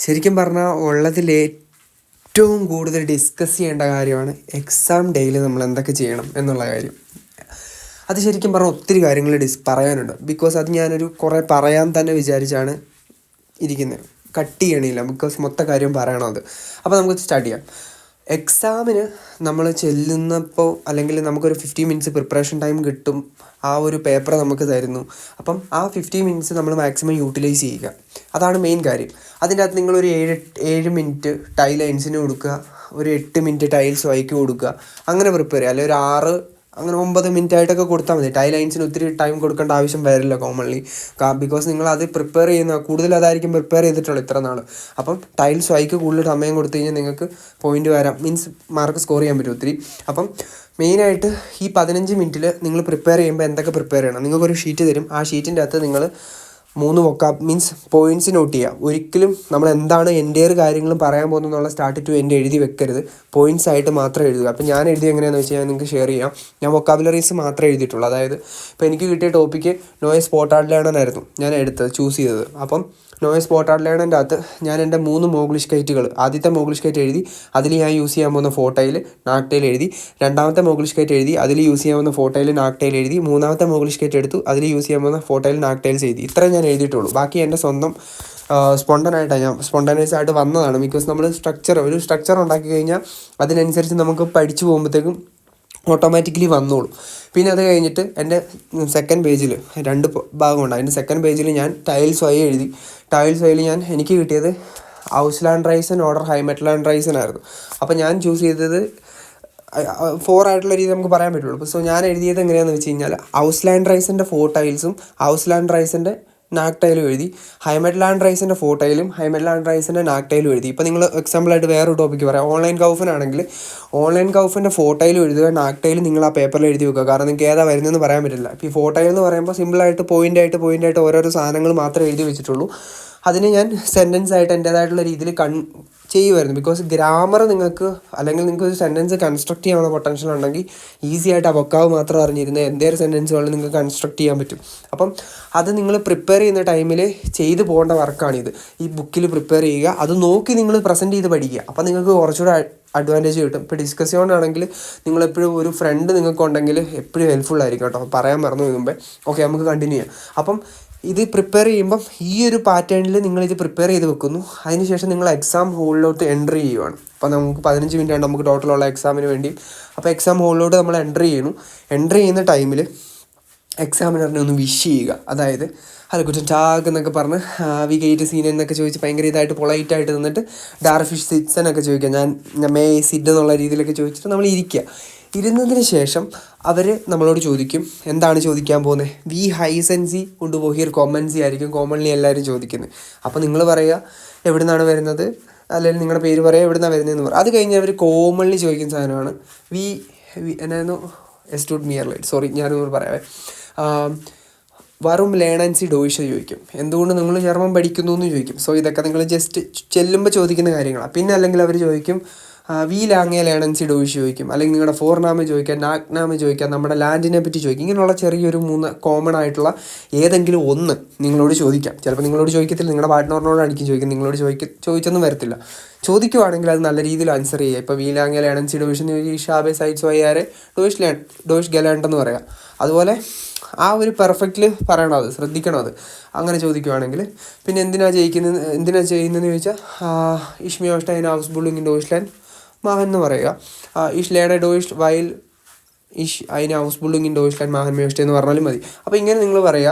ശരിക്കും പറഞ്ഞാൽ ഉള്ളതിൽ ഏറ്റവും കൂടുതൽ ഡിസ്കസ് ചെയ്യേണ്ട കാര്യമാണ് എക്സാം ഡേയിൽ നമ്മൾ എന്തൊക്കെ ചെയ്യണം എന്നുള്ള കാര്യം. അത് ശരിക്കും പറഞ്ഞാൽ ഒത്തിരി കാര്യങ്ങൾ പറയാനുണ്ട്. ബിക്കോസ് അത് ഞാനൊരു കുറേ പറയാൻ തന്നെ വിചാരിച്ചാണ് ഇരിക്കുന്നത്. കട്ട് ചെയ്യണില്ല, ബിക്കോസ് മൊത്തം കാര്യം പറയണം അത്. അപ്പോൾ നമുക്ക് സ്റ്റാർട്ട് ചെയ്യാം. എക്സാമിന് നമ്മൾ ചെല്ലുന്നപ്പോൾ അല്ലെങ്കിൽ നമുക്കൊരു 15 മിനിറ്റ്സ് പ്രിപ്പറേഷൻ ടൈം കിട്ടും. ആ ഒരു പേപ്പർ നമുക്ക് തരുന്നു. അപ്പം ആ 15 മിനിറ്റ്സ് നമ്മൾ മാക്സിമം യൂട്ടിലൈസ് ചെയ്യുക. അതാണ് മെയിൻ കാര്യം. അതിൻ്റെ അകത്ത് നിങ്ങളൊരു 7 മിനിറ്റ് ടൈൽ ലൈൻസിന് കൊടുക്കുക, ഒരു 8 മിനിറ്റ് ടൈൽസ് വൈക്ക് കൊടുക്കുക, അങ്ങനെ പ്രിപ്പയർ ചെയ്യുക. അല്ലെങ്കിൽ ഒരു 6 അങ്ങനെ 9 മിനിറ്റ് ആയിട്ടൊക്കെ കൊടുത്താൽ മതി. ടൈൽ ലൈൻസിന് ഒത്തിരി ടൈം കൊടുക്കേണ്ട ആവശ്യം വരില്ല കോമൺലി. ബിക്കോസ് നിങ്ങൾ അത് പ്രിപ്പയർ ചെയ്യുന്ന കൂടുതൽ അതായിരിക്കും പ്രിപ്പയർ ചെയ്തിട്ടുള്ളൂ ഇത്ര നാൾ. അപ്പം ടൈൽസ് വൈക്ക് കൂടുതൽ സമയം കൊടുത്തു കഴിഞ്ഞാൽ നിങ്ങൾക്ക് പോയിന്റ് വരാം, മീൻസ് മാർക്ക് സ്കോർ ചെയ്യാൻ പറ്റും ഒത്തിരി. അപ്പം മെയിനായിട്ട് ഈ 15 മിനിറ്റിൽ നിങ്ങൾ പ്രിപ്പയർ ചെയ്യുമ്പോൾ എന്തൊക്കെ പ്രിപ്പയർ ചെയ്യണം, നിങ്ങൾക്കൊരു ഷീറ്റ് തരും. ആ ഷീറ്റിൻ്റെ അകത്ത് നിങ്ങൾ 3 മീൻസ് പോയിൻറ്റ്സ് നോട്ട് ചെയ്യുക. ഒരിക്കലും നമ്മൾ എന്താണ് എൻ്റെ കാര്യങ്ങളും പറയാൻ പോകുന്നതെന്നുള്ള സ്റ്റാർട്ട് ടു എൻ്റെ എഴുതി വെക്കരുത്. പോയിൻറ്റ്സ് ആയിട്ട് മാത്രം എഴുതുക. അപ്പം ഞാൻ എഴുതി എങ്ങനെയാണെന്ന് വെച്ച് കഴിഞ്ഞാൽ നിങ്ങൾക്ക് ഷെയർ ചെയ്യാം. ഞാൻ വൊക്കാബുലറീസ് മാത്രമേ എഴുതിയിട്ടുള്ളൂ. അതായത് ഇപ്പോൾ എനിക്ക് കിട്ടിയ ടോപ്പിക്ക് നോയസ് സ്പോട്ട് ആർട്ട് ലേണനായിരുന്നു ഞാൻ ചൂസ് ചെയ്തത്. അപ്പം നോയസ് സ്പോട്ട് ആർട്ട് ലേണൻ്റെ അകത്ത് ഞാൻ എൻ്റെ 3 മോഗ്ലിഷ് കൈറ്റുകൾ, ആദ്യത്തെ മോഗ്ലിഷ് കൈറ്റ് എഴുതി, അതിൽ ഞാൻ യൂസ് ചെയ്യാൻ പോകുന്ന ഫോട്ടോയിൽ നാക്ടയിൽ എഴുതി. രണ്ടാമത്തെ മോഗ്ലിഷ് കൈറ്റ് എഴുതി, അതിൽ യൂസ് ചെയ്യാൻ പോകുന്ന ഫോട്ടോയിൽ നാക്ടയിൽ എഴുതി. മൂന്നാമത്തെ മോഗ്ലിഷ് കൈറ്റ് എടുത്തു, അതിൽ യൂസ് ചെയ്യാൻ പോകുന്ന ഫോട്ടോയിൽ നാക്ടയിൽസ് എഴുതി. ഇത്രയും ഞാൻ എഴുതിയിട്ടുള്ളൂ. ബാക്കി എൻ്റെ സ്വന്തം സ്പോണ്ടനൈസ് ആയിട്ട് വന്നതാണ്. ബിക്കോസ് നമ്മൾ ഒരു സ്ട്രക്ചർ ഉണ്ടാക്കി കഴിഞ്ഞാൽ അതിനനുസരിച്ച് നമുക്ക് പഠിച്ചു പോകുമ്പോഴത്തേക്കും ഓട്ടോമാറ്റിക്കലി വന്നോളും. പിന്നെ അത് കഴിഞ്ഞിട്ട് എൻ്റെ സെക്കൻഡ് പേജിൽ 2 ഭാഗമുണ്ട്. അതിൻ്റെ സെക്കൻഡ് പേജിൽ ഞാൻ ടൈൽസ് വൈ എഴുതി. ടൈൽസ് വൈയിൽ എനിക്ക് കിട്ടിയത് ഔസ്ലാൻഡ് റൈസൻ ഓർഡർ ഹൈമെറ്റ്ലാൻഡ് റൈസൻ ആയിരുന്നു. അപ്പോൾ ഞാൻ ചൂസ് ചെയ്തത് 4 ആയിട്ടുള്ള രീതി നമുക്ക് പറയാൻ പറ്റുള്ളൂ. സോ ഞാൻ എഴുതിയത് എങ്ങനെയാണെന്ന് വെച്ച് കഴിഞ്ഞാൽ ഔസ്ലാൻഡ് റൈസിൻ്റെ 4 ടൈൽസും ഔസ്ലാൻഡ് റൈസിൻ്റെ നാക്ടൈലും എഴുതി. ഹൈമെറ്റ്ലാൻഡ് റൈസിൻ്റെ 4 ടൈലും ഹൈമെറ്റ്ലാൻഡ് റൈസിൻ്റെ നാക്ടൈലും എഴുതി. ഇപ്പോൾ നിങ്ങൾ എക്സാമ്പിളായിട്ട് വേറൊരു ടോപ്പിക്ക് പറയാം. ഓൺലൈൻ കൗഫനാണെങ്കിൽ ഓൺലൈൻ കൗഫിൻ്റെ 4 ടൈലും എഴുതുക, നാക്ടൈലും നിങ്ങൾ ആ പേപ്പറിൽ എഴുതി വെക്കുക. കാരണം നിങ്ങൾക്ക് ഏതാ വരുന്നതെന്ന് പറയാൻ പറ്റില്ല. ഇപ്പോൾ ഈ 4 ടൈൽ എന്ന് പറയുമ്പോൾ സിമ്പിളായിട്ട് പോയിൻ്റായിട്ട് ഓരോരോ സാധനങ്ങൾ മാത്രമേ എഴുതി വെച്ചിട്ടുള്ളൂ. അതിന് ഞാൻ സെൻറ്റൻസ് ആയിട്ട് എൻ്റേതായിട്ടുള്ള രീതിയിൽ ചെയ്യുമായിരുന്നു. ബിക്കോസ് ഗ്രാമർ നിങ്ങൾക്ക് അല്ലെങ്കിൽ നിങ്ങൾക്ക് ഒരു സെൻറ്റൻസ് കൺസ്ട്രക്ട് ചെയ്യാനുള്ള പൊട്ടൻഷ്യൽ ഉണ്ടെങ്കിൽ ഈസി ആയിട്ട് ആ വൊക്കാവ് മാത്രം അറിഞ്ഞിരുന്ന എന്തൊരു സെൻറ്റൻസ് വേണമെങ്കിലും നിങ്ങൾക്ക് കൺസ്ട്രക്ട് ചെയ്യാൻ പറ്റും. അപ്പം അത് നിങ്ങൾ പ്രിപ്പയർ ചെയ്യുന്ന ടൈമിൽ ചെയ്തു പോകേണ്ട വർക്കാണിത്. ഈ ബുക്കിൽ പ്രിപ്പയർ ചെയ്യുക, അത് നോക്കി നിങ്ങൾ പ്രസൻറ്റ് ചെയ്ത് പഠിക്കുക. അപ്പം നിങ്ങൾക്ക് കുറച്ചുകൂടെ അഡ്വാൻറ്റേജ് കിട്ടും. ഇപ്പോൾ ഡിസ്കഷൻ ആണെങ്കിൽ നിങ്ങളെപ്പോഴും ഒരു ഫ്രണ്ട് നിങ്ങൾക്കുണ്ടെങ്കിൽ എപ്പോഴും ഹെൽപ്ഫുൾ ആയിരിക്കും കേട്ടോ. പറയാൻ മറന്നു മുമ്പേ. ഓക്കെ, നമുക്ക് കണ്ടിന്യൂ ചെയ്യാം. അപ്പം ഇത് പ്രിപ്പയർ ചെയ്യുമ്പം ഈ ഒരു പാറ്റേണിൽ നിങ്ങളിത് പ്രിപ്പയർ ചെയ്ത് വെക്കുന്നു. അതിനുശേഷം നിങ്ങൾ എക്സാം ഹോളിലോട്ട് എൻ്റർ ചെയ്യുവാണ്. അപ്പോൾ നമുക്ക് 15 മിനിറ്റാണ് നമുക്ക് ടോട്ടലുള്ള എക്സാമിന് വേണ്ടി. അപ്പോൾ എക്സാം ഹോളിലോട്ട് നമ്മൾ എൻ്റർ ചെയ്യുന്ന ടൈമിൽ എക്സാമിനറിനെ ഒന്ന് വിഷ് ചെയ്യുക. അതായത് കുറ്റം ടാഗ് എന്നൊക്കെ പറഞ്ഞ് വി ഗേറ്റ് സീൻ എന്നൊക്കെ ചോദിച്ച് ഭയങ്കര ഇതായിട്ട് പൊളൈറ്റായിട്ട് നിന്നിട്ട് ഡാർഫിഷ് സിറ്റ്സ് എന്നൊക്കെ ചോദിക്കുക. ഞാൻ മേ സിഡ് എന്നുള്ള രീതിയിലൊക്കെ ചോദിച്ചിട്ട് നമ്മൾ ഇരിക്കുക. ഇരുന്നതിന് ശേഷം അവർ നമ്മളോട് ചോദിക്കും, എന്താണ് ചോദിക്കാൻ പോകുന്നത്? വി ഹൈസൻസി ഉണ്ട് ഹിയർ കോമൻസി ആയിരിക്കും കോമൺലി എല്ലാവരും ചോദിക്കുന്നത്. അപ്പോൾ നിങ്ങൾ പറയുക എവിടെ നിന്നാണ് വരുന്നത്, അല്ലെങ്കിൽ നിങ്ങളുടെ പേര് പറയുക എവിടെ നിന്നാണ് വരുന്നതെന്ന് പറയും. അത് കഴിഞ്ഞ് അവർ കോമൺലി ചോദിക്കുന്ന സാധനമാണ് എന്നായിരുന്നു എസ്റ്റൂഡ് മിയർ ലൈറ്റ്, സോറി ഞാനൊന്ന് പറയാവേ. വറും ലേണൻസി ഡോയിഷ ചോദിക്കും. എന്തുകൊണ്ട് നിങ്ങൾ ജർമ്മൻ പഠിക്കുന്നു എന്ന് ചോദിക്കും. സോ ഇതൊക്കെ നിങ്ങൾ ജസ്റ്റ് ചെല്ലുമ്പോൾ ചോദിക്കുന്ന കാര്യങ്ങളാണ്. പിന്നെ അല്ലെങ്കിൽ അവർ ചോദിക്കും വി ലാങ്ങിയ ലേണൻസി ഡോയിഷ ചോദിക്കും. അല്ലെങ്കിൽ നിങ്ങളുടെ ഫോർനാമ ചോദിക്കാം, നാക്നാമ ചോദിക്കാം, നമ്മുടെ ലാൻഡിനെ പറ്റി ചോദിക്കും. ഇങ്ങനെയുള്ള ചെറിയൊരു 3 കോമൺ ആയിട്ടുള്ള ഏതെങ്കിലും ഒന്ന് നിങ്ങളോട് ചോദിക്കാം. ചിലപ്പോൾ നിങ്ങളോട് ചോദിക്കത്തില്ല, നിങ്ങളുടെ പാർട്ട്ണറിനോടായിരിക്കും ചോദിക്കും. നിങ്ങളോട് ചോദിച്ചൊന്നും വരത്തില്ല. ചോദിക്കുവാണെങ്കിൽ അത് നല്ല രീതിയിൽ ആൻസർ ചെയ്യുക. ഇപ്പോൾ വി ലാങ്ങിയ ലേണൻസി ഡോയിഷ് എന്ന് ചോദിച്ചാൽ ഷാബെ സൈറ്റ്സ് വയ്യാരെ ഡോയിഷ് ഗലാണ്ടെന്ന് പറയാം. അതുപോലെ ആ ഒരു പെർഫെക്റ്റിൽ പറയണം, അത് ശ്രദ്ധിക്കണം. അത് അങ്ങനെ ചോദിക്കുവാണെങ്കിൽ പിന്നെ എന്തിനാ ചെയ്യുന്നതെന്ന് ചോദിച്ചാൽ ഇഷ്മിയോസ്റ്റൈൻ ഹൗസ് ബുള്ളിങ് ഇൻ ഡോയ്ച്ച്ലാൻഡ് മാഹൻ എന്ന് പറയുക. ഇഷ് ലേഡ Deutsch while eine Ausbildung in Deutschland machen möchte എന്ന് പറഞ്ഞാലും മതി. അപ്പോൾ ഇങ്ങനെ നിങ്ങൾ പറയുക.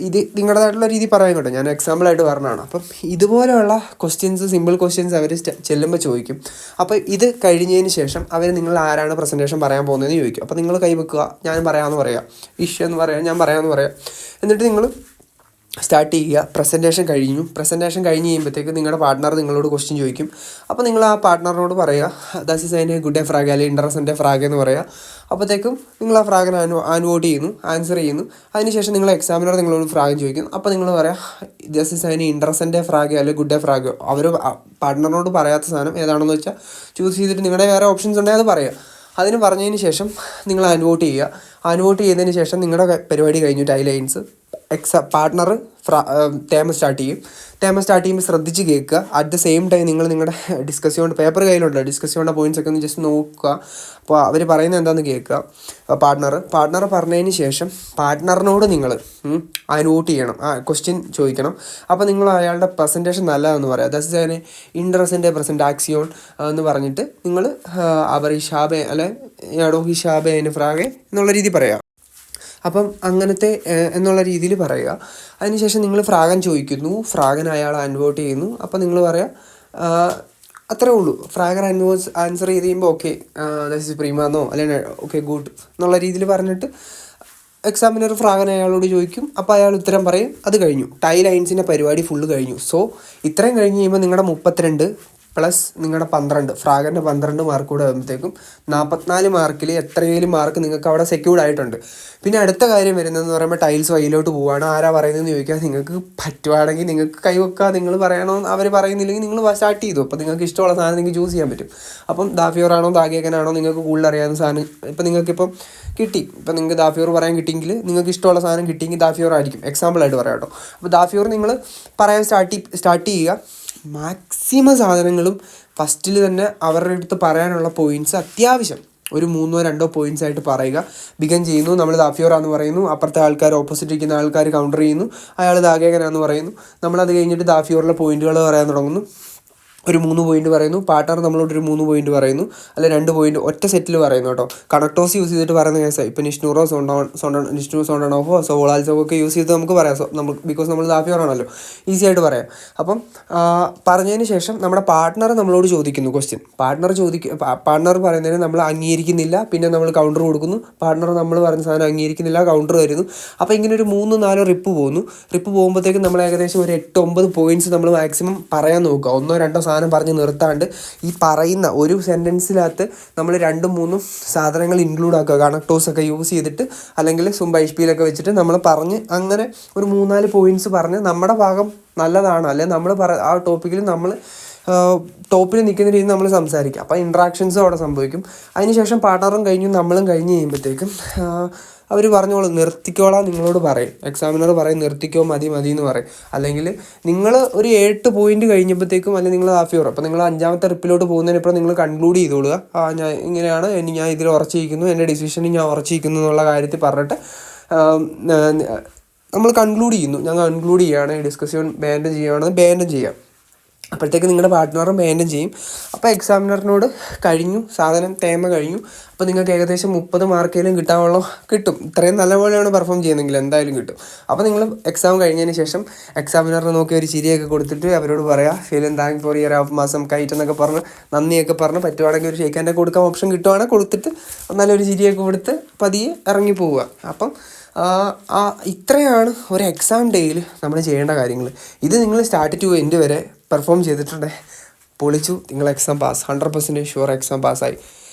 ഇത് നിങ്ങളുടേതായിട്ടുള്ള രീതി പറയാൻ കേട്ടോ, ഞാൻ എക്സാമ്പിളായിട്ട് പറഞ്ഞതാണ്. അപ്പം ഇതുപോലെയുള്ള ക്വസ്റ്റ്യൻസ്, സിമ്പിൾ ക്വസ്റ്റ്യൻസ് അവർ ചെല്ലുമ്പോൾ ചോദിക്കും. അപ്പോൾ ഇത് കഴിഞ്ഞതിന് ശേഷം അവർ നിങ്ങൾ ആരാണ് പ്രസൻറ്റേഷൻ പറയാൻ പോകുന്നതെന്ന് ചോദിക്കും. അപ്പോൾ നിങ്ങൾ കൈ വെക്കുക, ഞാൻ പറയാമെന്ന് പറയാം, എന്ന് പറയാം, ഞാൻ പറയാമെന്ന് പറയാം. എന്നിട്ട് നിങ്ങൾ സ്റ്റാർട്ട് ചെയ്യുക. പ്രസൻറ്റേഷൻ കഴിഞ്ഞ് കഴിയുമ്പോഴത്തേക്ക് നിങ്ങളുടെ പാർട്ട്ണർ നിങ്ങളോട് ക്വസ്റ്റ്യൻ ചോദിക്കും. അപ്പോൾ നിങ്ങൾ ആ പാർട്ട്ണറിനോട് പറയുക ദാറ്റ് ഈസ് അതിന് ഗുഡ് എ ഫ്രാഗ് അല്ലെങ്കിൽ ഇൻട്രസ്റ്റൻ്റെ ഫ്രാഗ് എന്ന് പറയുക. അപ്പോഴത്തേക്കും നിങ്ങൾ ആ ഫ്രാഗിന് ആൻവോട്ട് ചെയ്യുന്നു, ആൻസർ ചെയ്യുന്നു. അതിനുശേഷം നിങ്ങൾ എക്സാമിനർ നിങ്ങളോട് ഫ്രാഗ് ചോദിക്കും. അപ്പോൾ നിങ്ങൾ പറയാം ദാറ്റ് ഈസ് അതിന് ഇൻട്രസ്റ്റൻ്റെ ഫ്രാഗ് അല്ലെങ്കിൽ ഗുഡ് എ ഫ്രാഗ്. അവർ പാർട്ട്ണറിനോട് പറയാത്ത സാധനം ഏതാണെന്ന് വെച്ചാൽ ചൂസ് ചെയ്തിട്ട് നിങ്ങളുടെ വേറെ ഓപ്ഷൻസ് ഉണ്ടെങ്കിൽ അത് പറയുക. അതിന് പറഞ്ഞതിന് ശേഷം നിങ്ങൾ ആൻവോട്ട് ചെയ്യുക. ആൻവോട്ട് ചെയ്തതിന് ശേഷം നിങ്ങളുടെ പരിപാടി കഴിഞ്ഞു. Tie lines partner term start ചെയ്യുമ്പോൾ ശ്രദ്ധിച്ച് കേൾക്കുക. അറ്റ് ദ സെയിം ടൈം നിങ്ങൾ നിങ്ങളുടെ ഡിസ്കസ് ചെയ്യേണ്ട പേപ്പർ കയ്യിലുണ്ടല്ലോ, ഡിസ്കസ് ചെയ്യേണ്ട പോയിൻറ്റ്സ് ഒക്കെ ഒന്ന് ജസ്റ്റ് നോക്കുക. അപ്പോൾ അവർ പറയുന്നത് എന്താണെന്ന് കേൾക്കുക. പാർട്ട്ണർ പറഞ്ഞതിന് ശേഷം പാർട്ട്ണറിനോട് നിങ്ങൾ വോട്ട് ചെയ്യണം, ക്വസ്റ്റ്യൻ ചോദിക്കണം. അപ്പോൾ നിങ്ങൾ അയാളുടെ പ്രസൻറ്റേഷൻ നല്ലതെന്ന് പറയാം. ദാറ്റ്സ് അതിന് ഇൻട്രസ്റ്റിൻ്റെ പ്രസൻറ്റ് ആക്സിയോൺ എന്ന് പറഞ്ഞിട്ട് നിങ്ങൾ അവർ ഹിഷാബെ അല്ലെ യാടോ ഹിഷാബെ അതിന് ഫ്രാഗെ എന്നുള്ള രീതി പറയാം. അപ്പം അങ്ങനത്തെ എന്നുള്ള രീതിയിൽ പറയുക. അതിനുശേഷം നിങ്ങൾ ഫ്രാഗൻ ചോദിക്കുന്നു, ഫ്രാഗൻ അയാൾ ആൻവോട്ട് ചെയ്യുന്നു. അപ്പോൾ നിങ്ങൾ പറയുക അത്രേ ഉള്ളൂ. ഫ്രാഗൻ ആൻസർ ചെയ്ത് കഴിയുമ്പോൾ ഓക്കെ ദാറ്റ് ഈസ് പ്രീമാന്നോ അല്ലെങ്കിൽ ഓക്കെ ഗുഡ് എന്നുള്ള രീതിയിൽ പറഞ്ഞിട്ട് എക്സാമിനർ ഫ്രാഗൻ അയാളോട് ചോദിക്കും. അപ്പോൾ അയാൾ ഉത്തരം പറയും. അത് കഴിഞ്ഞു. ടൈ ലൈൻസിൻ്റെ പരിപാടി ഫുള്ള് കഴിഞ്ഞു. സോ ഇത്രയും കഴിഞ്ഞ് കഴിയുമ്പോൾ നിങ്ങളുടെ 32 പ്ലസ് നിങ്ങളുടെ 12 ഫ്രാഗൻ്റെ 12 മാർക്ക് കൂടെ ആകുമ്പോഴത്തേക്കും 44 മാർക്കിൽ എത്രയെങ്കിലും മാർക്ക് നിങ്ങൾക്ക് അവിടെ സെക്യൂർഡ് ആയിട്ടുണ്ട്. പിന്നെ അടുത്ത കാര്യം വരുന്നതെന്ന് പറയുമ്പോൾ ടൈൽസ് വൈയിലോട്ട് പോവുകയാണ്. ആരാ പറയുന്നതെന്ന് ചോദിക്കുക. നിങ്ങൾക്ക് പറ്റുവാണെങ്കിൽ നിങ്ങൾക്ക് കൈവെക്കുക. നിങ്ങൾ പറയണോ, അവർ പറയുന്നില്ലെങ്കിൽ നിങ്ങൾ സ്റ്റാർട്ട് ചെയ്തു. അപ്പോൾ നിങ്ങൾക്ക് ഇഷ്ടമുള്ള സാധനം നിങ്ങൾക്ക് ചൂസ് ചെയ്യാൻ പറ്റും. അപ്പം ദാഫിയോറാണോ ദാഗേക്കനാണോ നിങ്ങൾക്ക് കൂടുതൽ അറിയാവുന്ന സാധനം ഇപ്പം നിങ്ങൾക്കിപ്പം കിട്ടി. ഇപ്പം നിങ്ങൾക്ക് ദാഫിയോർ പറയാൻ കിട്ടിയെങ്കിൽ നിങ്ങൾക്ക് ഇഷ്ടമുള്ള സാധനം കിട്ടിയെങ്കിൽ ദാഫിയോർ ആയിരിക്കും. എക്സാമ്പിളായിട്ട് പറയാം കേട്ടോ. അപ്പോൾ ദാഫിയോർ നിങ്ങൾ പറയാൻ സ്റ്റാർട്ട് ചെയ്യുക. മാക്സിമം സാധനങ്ങളും ഫസ്റ്റിൽ തന്നെ അവരുടെ അടുത്ത് പറയാനുള്ള പോയിൻറ്റ്സ് അത്യാവശ്യം ഒരു 3-2 പോയിൻറ്റ്സ് ആയിട്ട് പറയുക. ബിഗൻ ചെയ്യുന്നു, നമ്മൾ ദാഫിയോറാന്ന് പറയുന്നു. അപ്പുറത്തെ ആൾക്കാർ, ഓപ്പോസിറ്റ് ഇരിക്കുന്ന ആൾക്കാർ കൗണ്ടർ ചെയ്യുന്നു. അയാൾ ദാഗേകനാന്ന് പറയുന്നു. നമ്മളത് കഴിഞ്ഞിട്ട് ദാഫിയോറിലെ പോയിൻറ്റുകൾ പറയാൻ തുടങ്ങുന്നു. ഒരു 3 പോയിൻറ്റ് പറയുന്നു. പാർട്ട്ണർ നമ്മളോട് ഒരു 3 പോയിൻറ്റ് പറയുന്നു, അല്ല 2 പോയിൻറ്റ് ഒറ്റ സെറ്റിൽ പറയുന്നു കേട്ടോ. കണക്ടോസ് യൂസ് ചെയ്തിട്ട് പറയുന്ന കേസാണ്. ഇപ്പോൾ നിഷ്ണൂറോ സോണ്ടോണോഫോ സോളാൽസോ ഒക്കെ യൂസ് ചെയ്ത് നമുക്ക് പറയാം. നമുക്ക് ബിക്കോസ് നമ്മൾ ദാഫിയോറാണല്ലോ, ഈസി ആയിട്ട് പറയാം. അപ്പം പറഞ്ഞതിന് ശേഷം നമ്മുടെ പാർട്ട്ണർ നമ്മളോട് ചോദിക്കുന്നു ക്വസ്റ്റ്യൻ. പാർട്ട്ണർ പറയുന്നതിന് നമ്മൾ അംഗീകരിക്കുന്നില്ല, പിന്നെ നമ്മൾ കൗണ്ടർ കൊടുക്കുന്നു. പാർട്ട്ണർ നമ്മൾ പറഞ്ഞ സാധനം അംഗീകരിക്കുന്നില്ല, കൗണ്ടർ വരുന്നു. അപ്പോൾ ഇങ്ങനെ ഒരു 3-4 റിപ്പ് പോകുമ്പോഴത്തേക്കും നമ്മൾ ഏകദേശം ഒരു 8-9 പോയിൻറ്റ്സ് നമ്മൾ മാക്സിമം പറയാൻ നോക്കുക. 1-2 സാധനം പറഞ്ഞ് നിർത്താണ്ട് ഈ പറയുന്ന ഒരു സെൻറ്റൻസിനകത്ത് നമ്മൾ 2-3 സാധനങ്ങൾ ഇൻക്ലൂഡ് ആക്കുക. കണക്ടോസൊക്കെ യൂസ് ചെയ്തിട്ട് അല്ലെങ്കിൽ സുംബൈഷ്പിയിലൊക്കെ വെച്ചിട്ട് നമ്മൾ പറഞ്ഞ് അങ്ങനെ ഒരു 3-4 പോയിൻറ്റ്സ് പറഞ്ഞ് നമ്മുടെ ഭാഗം നല്ലതാണ്, അല്ലെങ്കിൽ നമ്മൾ ആ ടോപ്പിക്കിൽ നമ്മൾ ടോപ്പിൽ നിൽക്കുന്ന രീതിയിൽ നമ്മൾ സംസാരിക്കുക. അപ്പോൾ ഇൻട്രാക്ഷൻസും അവിടെ സംഭവിക്കും. അതിനുശേഷം പാർട്ട്ണറും കഴിഞ്ഞു നമ്മളും കഴിഞ്ഞ് കഴിയുമ്പോഴത്തേക്കും അവർ പറഞ്ഞോളൂ നിർത്തിക്കോളാം നിങ്ങളോട് പറയും. എക്സാമിനർ പറയും നിർത്തിക്കോ, മതി എന്ന് പറയും. അല്ലെങ്കിൽ നിങ്ങൾ ഒരു 8 പോയിൻറ്റ് കഴിഞ്ഞപ്പോഴത്തേക്കും അല്ലെങ്കിൽ നിങ്ങൾ ഹാഫ് അപ്പോൾ നിങ്ങൾ 5ാമത്തെ ട്രിപ്പിലോട്ട് പോകുന്നതിനിപ്പോൾ നിങ്ങൾ കൺക്ലൂഡ് ചെയ്തോളുക. ഞാൻ ഇങ്ങനെയാണ്, ഞാൻ ഇതിൽ ഉറച്ചിരിക്കുന്നു, എൻ്റെ ഡിസിഷനിൽ ഞാൻ ഉറച്ചിരിക്കുന്നു എന്നുള്ള കാര്യത്തിൽ പറഞ്ഞിട്ട് നമ്മൾ കൺക്ലൂഡ് ചെയ്യുന്നു. ഞാൻ കൺക്ലൂഡ് ചെയ്യുകയാണ്, ഈ ഡിസ്കഷൻ ബാൻഡും ചെയ്യാം. അപ്പോഴത്തേക്ക് നിങ്ങളുടെ പാർട്ട്ണറും ബാൻഡും ചെയ്യും. അപ്പോൾ എക്സാമിനറിനോട് കഴിഞ്ഞു, സാധനം തേമ കഴിഞ്ഞു. അപ്പോൾ നിങ്ങൾക്ക് ഏകദേശം 30 മാർക്കെങ്കിലും കിട്ടും. ഇത്രയും നല്ലപോലെയാണ് പെർഫോം ചെയ്യുന്നതെങ്കിൽ എന്തായാലും കിട്ടും. അപ്പോൾ നിങ്ങൾ എക്സാം കഴിഞ്ഞതിന് ശേഷം എക്സാമിനറിനെ നോക്കി ഒരു ചിരിയൊക്കെ കൊടുത്തിട്ട് അവരോട് പറയാം feeling thank for year of മാസം കൈറ്റ് എന്നൊക്കെ പറഞ്ഞ് നന്ദിയൊക്കെ പറഞ്ഞ് പറ്റുവാണെങ്കിൽ ഒരു ഷേക്ക് ഹാൻഡ് കൊടുക്കാൻ ഓപ്ഷൻ കിട്ടുവാണെങ്കിൽ കൊടുത്തിട്ട് നല്ലൊരു ചിരിയൊക്കെ കൊടുത്ത് പതിയെ ഇറങ്ങി പോവുക. അപ്പം ഇത്രയാണ് ഒരു എക്സാം ഡേയിൽ നമ്മൾ ചെയ്യേണ്ട കാര്യങ്ങൾ. ഇത് നിങ്ങൾ സ്റ്റാർട്ട് ടു എൻഡ് വരെ പെർഫോം ചെയ്തിട്ടുണ്ടെങ്കിൽ പൊളിച്ചു, നിങ്ങൾ എക്സാം പാസ്, 100% ഷുവർ എക്സാം പാസ്സായി.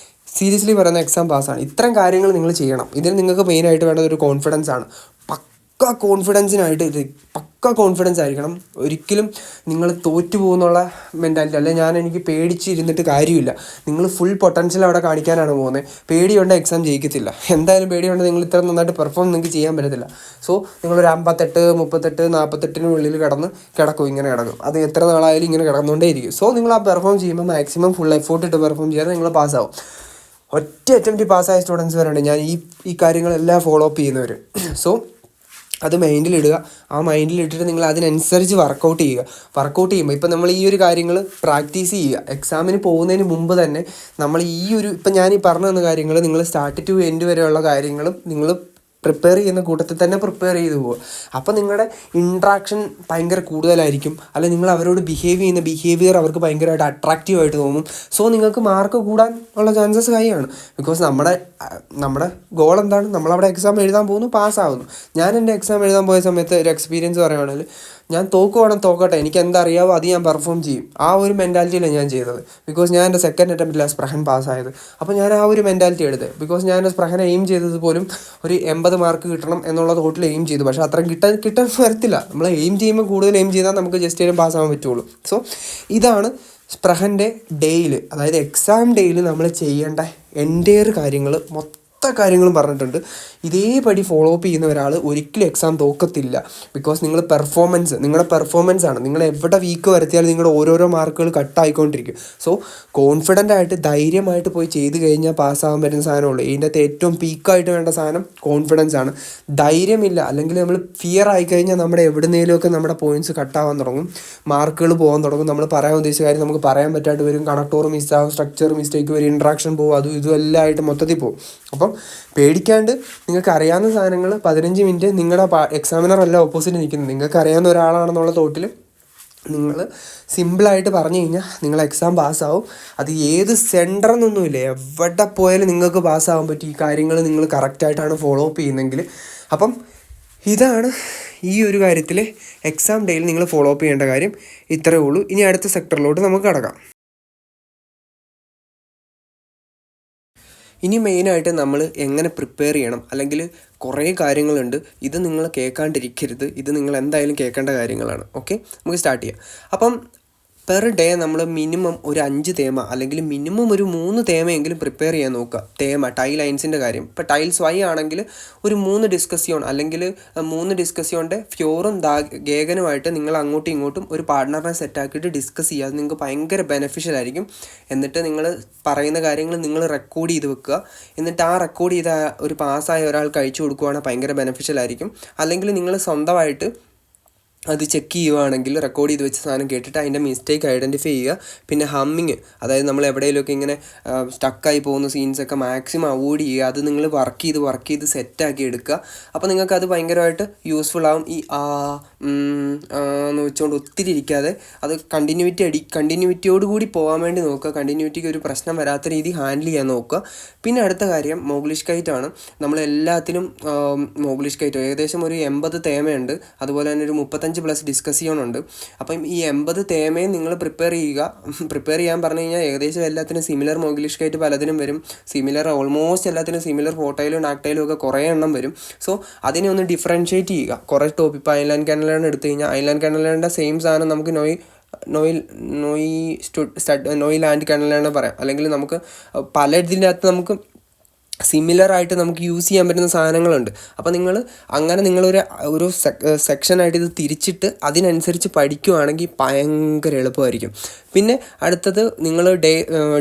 സീരിയസ്ലി പറയുന്ന എക്സാം പാസ്സാണ്. ഇത്തരം കാര്യങ്ങൾ നിങ്ങൾ ചെയ്യണം. ഇതിൽ നിങ്ങൾക്ക് മെയിനായിട്ട് വേണ്ടത് ഒരു കോൺഫിഡൻസ് ആണ്. പക്ക കോൺഫിഡൻസ് ആയിരിക്കണം. ഒരിക്കലും നിങ്ങൾ തോറ്റു പോകുന്നുള്ള മെൻറ്റാലിറ്റി അല്ല. എനിക്ക് പേടിച്ചിരുന്നിട്ട് കാര്യമില്ല. നിങ്ങൾ ഫുൾ പൊട്ടൻഷ്യൽ അവിടെ കാണിക്കാനാണ് പോകുന്നത്. പേടിയുണ്ട് എക്സാം ജയിക്കത്തില്ല. എന്തായാലും പേടിയുണ്ട് നിങ്ങൾ ഇത്ര നന്നായിട്ട് പെർഫോം നിങ്ങൾക്ക് ചെയ്യാൻ പറ്റത്തില്ല. സോ നിങ്ങളൊരു 58, 38, 48 കിടക്കും. ഇങ്ങനെ കിടക്കും. അത് എത്ര നാളായാലും ഇങ്ങനെ കിടന്നുകൊണ്ടേ ഇരിക്കും. സോ നിങ്ങൾ ആ പെർഫോം ചെയ്യുമ്പോൾ മാക്സിമം ഫുൾ എഫോർട്ട് ഇട്ട് പെർഫോം ചെയ്യാതെ നിങ്ങൾ പാസ്സാവും. ഒറ്റ അറ്റംപ്റ്റ് പാസ്സായ സ്റ്റുഡൻസ് വരെയുണ്ട്. ഞാൻ ഈ കാര്യങ്ങളെല്ലാം ഫോളോ അപ്പ് ചെയ്യുന്നവർ. സോ അത് മൈൻഡിലിടുക. ആ മൈൻഡിലിട്ടിട്ട് നിങ്ങൾ അതിനനുസരിച്ച് വർക്കൗട്ട് ചെയ്യുക. വർക്കൗട്ട് ചെയ്യുമ്പോൾ ഇപ്പം നമ്മൾ ഈ ഒരു കാര്യങ്ങൾ പ്രാക്ടീസ് ചെയ്യുക. എക്സാമിന് പോകുന്നതിന് മുമ്പ് തന്നെ നമ്മൾ ഇപ്പം ഞാൻ ഈ പറഞ്ഞു തന്ന കാര്യങ്ങൾ നിങ്ങൾ സ്റ്റാർട്ട് ടു എൻഡ് വരെയുള്ള കാര്യങ്ങളും നിങ്ങൾ പ്രിപ്പയർ ചെയ്യുന്ന കൂട്ടത്തിൽ തന്നെ പ്രിപ്പയർ ചെയ്ത് പോവുക. അപ്പോൾ നിങ്ങളുടെ ഇൻട്രാക്ഷൻ ഭയങ്കര കൂടുതലായിരിക്കും. അല്ലെങ്കിൽ നിങ്ങൾ അവരോട് ചെയ്യുന്ന ബിഹേവിയർ അവർക്ക് ഭയങ്കരമായിട്ട് അട്രാക്റ്റീവായിട്ട് തോന്നും. സോ നിങ്ങൾക്ക് മാർക്ക് കൂടാൻ ഉള്ള ചാൻസസ് ഹൈയാണ്. ബിക്കോസ് നമ്മുടെ ഗോൾ എന്താണ്? നമ്മളവിടെ എക്സാം എഴുതാൻ പോകുന്നു, പാസ്സാകുന്നു. ഞാൻ എൻ്റെ എക്സാം എഴുതാൻ പോയ സമയത്ത് ഒരു എക്സ്പീരിയൻസ് പറയുകയാണെങ്കിൽ, ഞാൻ തോക്കട്ടെ, എനിക്ക് എന്തറിയാവോ അത് ഞാൻ പെർഫോം ചെയ്യും. ആ ഒരു മെൻറ്റാലിറ്റിയിലാണ് ഞാൻ ചെയ്തത്. ബിക്കോസ് ഞാൻ എൻ്റെ സെക്കൻഡ് അറ്റംപ്റ്റിലാണ് സ്പ്രഹൻ പാസ്സായത്. അപ്പോൾ ഞാൻ ആ ഒരു മെൻറ്റാലിറ്റി എടുത്ത്. ബിക്കോസ് ഞാൻ സ്പ്രഹനെ എയിം ചെയ്തത് പോലും ഒരു 80 മാർക്ക് കിട്ടണം എന്നുള്ള തോട്ടിൽ എയിം ചെയ്തു. പക്ഷേ അത്രയും കിട്ടാൻ വരത്തില്ല. നമ്മൾ എയിം ചെയ്യുമ്പോൾ കൂടുതൽ എയിം ചെയ്താൽ നമുക്ക് ജസ്റ്റ് ആയാലും പാസ്സാകാൻ പറ്റുള്ളൂ. സോ ഇതാണ് സ്പ്രഹൻ്റെ ഡേയിൽ, അതായത് എക്സാം ഡേയിൽ നമ്മൾ ചെയ്യേണ്ട എൻ്റെയർ കാര്യങ്ങൾ കാര്യങ്ങളും പറഞ്ഞിട്ടുണ്ട്. ഇതേപടി ഫോളോ അപ്പ് ചെയ്യുന്ന ഒരാൾ ഒരിക്കലും എക്സാം തോക്കത്തില്ല. ബിക്കോസ് നിങ്ങളുടെ പെർഫോമൻസ് ആണ്. നിങ്ങൾ എവിടെ വീക്ക് വരുത്തിയാലും നിങ്ങളുടെ ഓരോരോ മാർക്കുകൾ കട്ടായിക്കൊണ്ടിരിക്കും. സോ കോൺഫിഡൻ്റ് ആയിട്ട് ധൈര്യമായിട്ട് പോയി ചെയ്ത് കഴിഞ്ഞാൽ പാസ്സാകാൻ പറ്റുന്ന സാധനമുള്ളൂ. ഇതിൻ്റെ അകത്ത് ഏറ്റവും പീക്കായിട്ട് വേണ്ട സാധനം കോൺഫിഡൻസ് ആണ്. ധൈര്യമില്ല, അല്ലെങ്കിൽ നമ്മൾ ഫിയർ ആയിക്കഴിഞ്ഞാൽ നമ്മുടെ എവിടുന്നേലുമൊക്കെ നമ്മുടെ പോയിൻറ്റ്സ് കട്ടാവാൻ തുടങ്ങും, മാർക്കുകൾ പോകാൻ തുടങ്ങും. നമ്മൾ പറയാൻ ഉദ്ദേശിച്ച കാര്യം നമുക്ക് പറയാൻ പറ്റാണ്ട് വരും, കണക്ടോർ മിസ്സാകും, സ്ട്രക്ചർ മിസ്റ്റേക്ക് വരും, ഇൻട്രാക്ഷൻ പോകും, അതും ഇതും എല്ലാം ആയിട്ട് മൊത്തത്തിൽ പോകും. അപ്പം പേടിക്കാണ്ട് നിങ്ങൾക്ക് അറിയാവുന്ന സാധനങ്ങൾ 15 മിനിറ്റ് നിങ്ങളുടെ എക്സാമിനർ അല്ല ഓപ്പോസിറ്റ് നിൽക്കുന്നത്, നിങ്ങൾക്ക് അറിയാവുന്ന ഒരാളാണെന്നുള്ള തോട്ടിൽ നിങ്ങൾ സിമ്പിളായിട്ട് പറഞ്ഞു കഴിഞ്ഞാൽ നിങ്ങൾ എക്സാം പാസ്സാവും. അത് ഏത് സെൻറ്റർ എന്നൊന്നുമില്ല, എവിടെ പോയാലും നിങ്ങൾക്ക് പാസ്സാകാൻ പറ്റും. ഈ കാര്യങ്ങൾ നിങ്ങൾ കറക്റ്റായിട്ടാണ് ഫോളോ അപ്പ് ചെയ്യുന്നതെങ്കിൽ. അപ്പം ഇതാണ് ഈ ഒരു കാര്യത്തിൽ എക്സാം ഡേയിൽ നിങ്ങൾ ഫോളോ അപ്പ് ചെയ്യേണ്ട കാര്യം. ഇത്രയേ ഉള്ളൂ. ഇനി അടുത്ത സെക്ടറിലോട്ട് നമുക്ക് കടക്കാം. ഇനി മെയിനായിട്ട് നമ്മൾ എങ്ങനെ പ്രിപ്പയർ ചെയ്യണം, അല്ലെങ്കിൽ കുറേ കാര്യങ്ങളുണ്ട്. ഇത് നിങ്ങൾ കേൾക്കാണ്ടിരിക്കരുത്, ഇത് നിങ്ങൾ എന്തായാലും കേൾക്കേണ്ട കാര്യങ്ങളാണ്. ഓക്കെ, നമുക്ക് സ്റ്റാർട്ട് ചെയ്യാം. അപ്പം പെർ ഡേ നമ്മൾ മിനിമം ഒരു 5 തേമ അല്ലെങ്കിൽ മിനിമം ഒരു 3 തേമയെങ്കിലും പ്രിപ്പയർ ചെയ്യാൻ നോക്കുക. ടൈൽ ലൈൻസിൻ്റെ കാര്യം ഇപ്പോൾ ടൈൽസ് വൈ ആണെങ്കിൽ ഒരു 3 ഡിസ്കസിയോൺ അല്ലെങ്കിൽ 3 ഡിസ്കസിയോൻ്റെ ഫ്യോറും ഗേഗനുമായിട്ട് നിങ്ങൾ അങ്ങോട്ടും ഇങ്ങോട്ടും ഒരു പാർട്ട്ണറിനെ സെറ്റാക്കിയിട്ട് ഡിസ്കസ് ചെയ്യുക. അത് നിങ്ങൾക്ക് ഭയങ്കര ബെനഫിഷ്യൽ ആയിരിക്കും. എന്നിട്ട് നിങ്ങൾ പറയുന്ന കാര്യങ്ങൾ നിങ്ങൾ റെക്കോർഡ് ചെയ്ത് വെക്കുക. എന്നിട്ട് ആ റെക്കോർഡ് ചെയ്ത ഒരു പാസ്സായ ഒരാൾക്ക് അയച്ചു കൊടുക്കുകയാണെങ്കിൽ ഭയങ്കര ബെനഫിഷ്യൽ ആയിരിക്കും. അല്ലെങ്കിൽ നിങ്ങൾ സ്വന്തമായിട്ട് അത് ചെക്ക് ചെയ്യുവാണെങ്കിൽ റെക്കോർഡ് ചെയ്ത് വെച്ച സാധനം കേട്ടിട്ട് അതിൻ്റെ മിസ്റ്റേക്ക് ഐഡൻറ്റിഫൈ ചെയ്യുക. പിന്നെ ഹമ്മിങ്, അതായത് നമ്മൾ എവിടെയെങ്കിലുമൊക്കെ ഇങ്ങനെ സ്റ്റക്കായി പോകുന്ന സീൻസൊക്കെ മാക്സിമം അവോയ്ഡ് ചെയ്യുക. അത് നിങ്ങൾ വർക്ക് ചെയ്ത് സെറ്റാക്കി എടുക്കുക. അപ്പോൾ നിങ്ങൾക്ക് അത് ഭയങ്കരമായിട്ട് യൂസ്ഫുൾ ആവും. ഈ എന്ന് വെച്ചുകൊണ്ട് ഒത്തിരി ഇരിക്കാതെ അത് കണ്ടിന്യൂറ്റിയോടുകൂടി പോകാൻ വേണ്ടി നോക്കുക. കണ്ടിന്യൂറ്റിക്ക് ഒരു പ്രശ്നം വരാത്ത രീതി ഹാൻഡിൽ ചെയ്യാൻ നോക്കുക. പിന്നെ അടുത്ത കാര്യം മോഗ്ലിഷ് കൈറ്റാണ്. നമ്മളെല്ലാത്തിനും മോഗ്ലിഷ് കൈറ്റ് ഏകദേശം ഒരു 80 തേമയുണ്ട്. അതുപോലെ തന്നെ ഒരു 35+ ഡിസ്കസിയോണുണ്ട്. അപ്പം ഈ 80 തേമയും നിങ്ങൾ പ്രിപ്പയർ ചെയ്യാൻ പറഞ്ഞു കഴിഞ്ഞാൽ ഏകദേശം എല്ലാത്തിനും സിമിലർ മോഗ്ലിഷ് കൈറ്റ് പലതിനും വരും. ഓൾമോസ്റ്റ് എല്ലാത്തിനും സിമിലർ ഫോട്ടോയിലും നാക്ടയിലും ഒക്കെ കുറേ എണ്ണം വരും. സോ അതിനെ ഒന്ന് ഡിഫറൻഷ്യേറ്റ് ചെയ്യുക. കുറേ ടോപ്പ് ഇപ്പോൾ ഐലാൻഡ് കാനലാണ് എടുത്തു കഴിഞ്ഞാൽ ഐലാൻഡ് കാനലയുടെ സെയിം സാധനം നമുക്ക് നോയി ലാൻഡ് കാനലാണ് പറയാം. അല്ലെങ്കിൽ നമുക്ക് പല ഇതിനകത്ത് നമുക്ക് സിമിലറായിട്ട് നമുക്ക് യൂസ് ചെയ്യാൻ പറ്റുന്ന സാധനങ്ങളുണ്ട്. അപ്പോൾ നിങ്ങളൊരു സെക്ഷനായിട്ട് ഇത് തിരിച്ചിട്ട് അതിനനുസരിച്ച് പഠിക്കുകയാണെങ്കിൽ ഭയങ്കര എളുപ്പമായിരിക്കും. പിന്നെ അടുത്തത് നിങ്ങൾ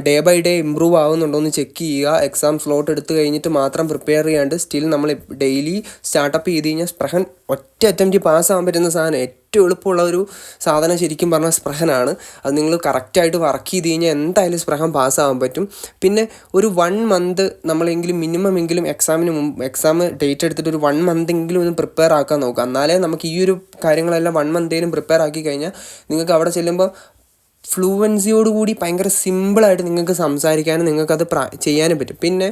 ഡേ ബൈ ഡേ ഇമ്പ്രൂവ് ആവുന്നുണ്ടോ എന്ന് ചെക്ക് ചെയ്യുക. എക്സാം സ്ലോട്ട് എടുത്ത് കഴിഞ്ഞിട്ട് മാത്രം പ്രിപ്പയർ ചെയ്യാണ്ട് സ്റ്റിൽ നമ്മൾ ഡെയിലി സ്റ്റാർട്ടപ്പ് ചെയ്ത് കഴിഞ്ഞാൽ സ്പ്രഹൻ ഒറ്റ അറ്റംപ്റ്റ് പാസ്സാകാൻ പറ്റുന്ന സാധനം, ഏറ്റവും എളുപ്പമുള്ള ഒരു സാധനം ശരിക്കും പറഞ്ഞാൽ സ്പ്രഹനാണ്. അത് നിങ്ങൾ കറക്റ്റായിട്ട് വർക്ക് ചെയ്ത് കഴിഞ്ഞാൽ എന്തായാലും സ്പ്രഹൻ പാസ്സാകാൻ പറ്റും. പിന്നെ ഒരു 1 മന്ത് നമ്മളെങ്കിലും മിനിമം എങ്കിലും എക്സാം ഡേറ്റ് എടുത്തിട്ട് ഒരു 1 മന്ത് എങ്കിലും ഒന്ന് പ്രിപ്പയർ ആക്കാൻ നോക്കുക. എന്നാലേ നമുക്ക് ഈ ഒരു കാര്യങ്ങളെല്ലാം 1 മന്തേലും പ്രിപ്പയർ ആക്കി കഴിഞ്ഞാൽ നിങ്ങൾക്ക് അവിടെ ചെല്ലുമ്പോൾ ഫ്ലുവൻസിയോടുകൂടി ഭയങ്കര സിമ്പിളായിട്ട് നിങ്ങൾക്ക് സംസാരിക്കാനും നിങ്ങൾക്കത് ചെയ്യാനും പറ്റും. പിന്നെ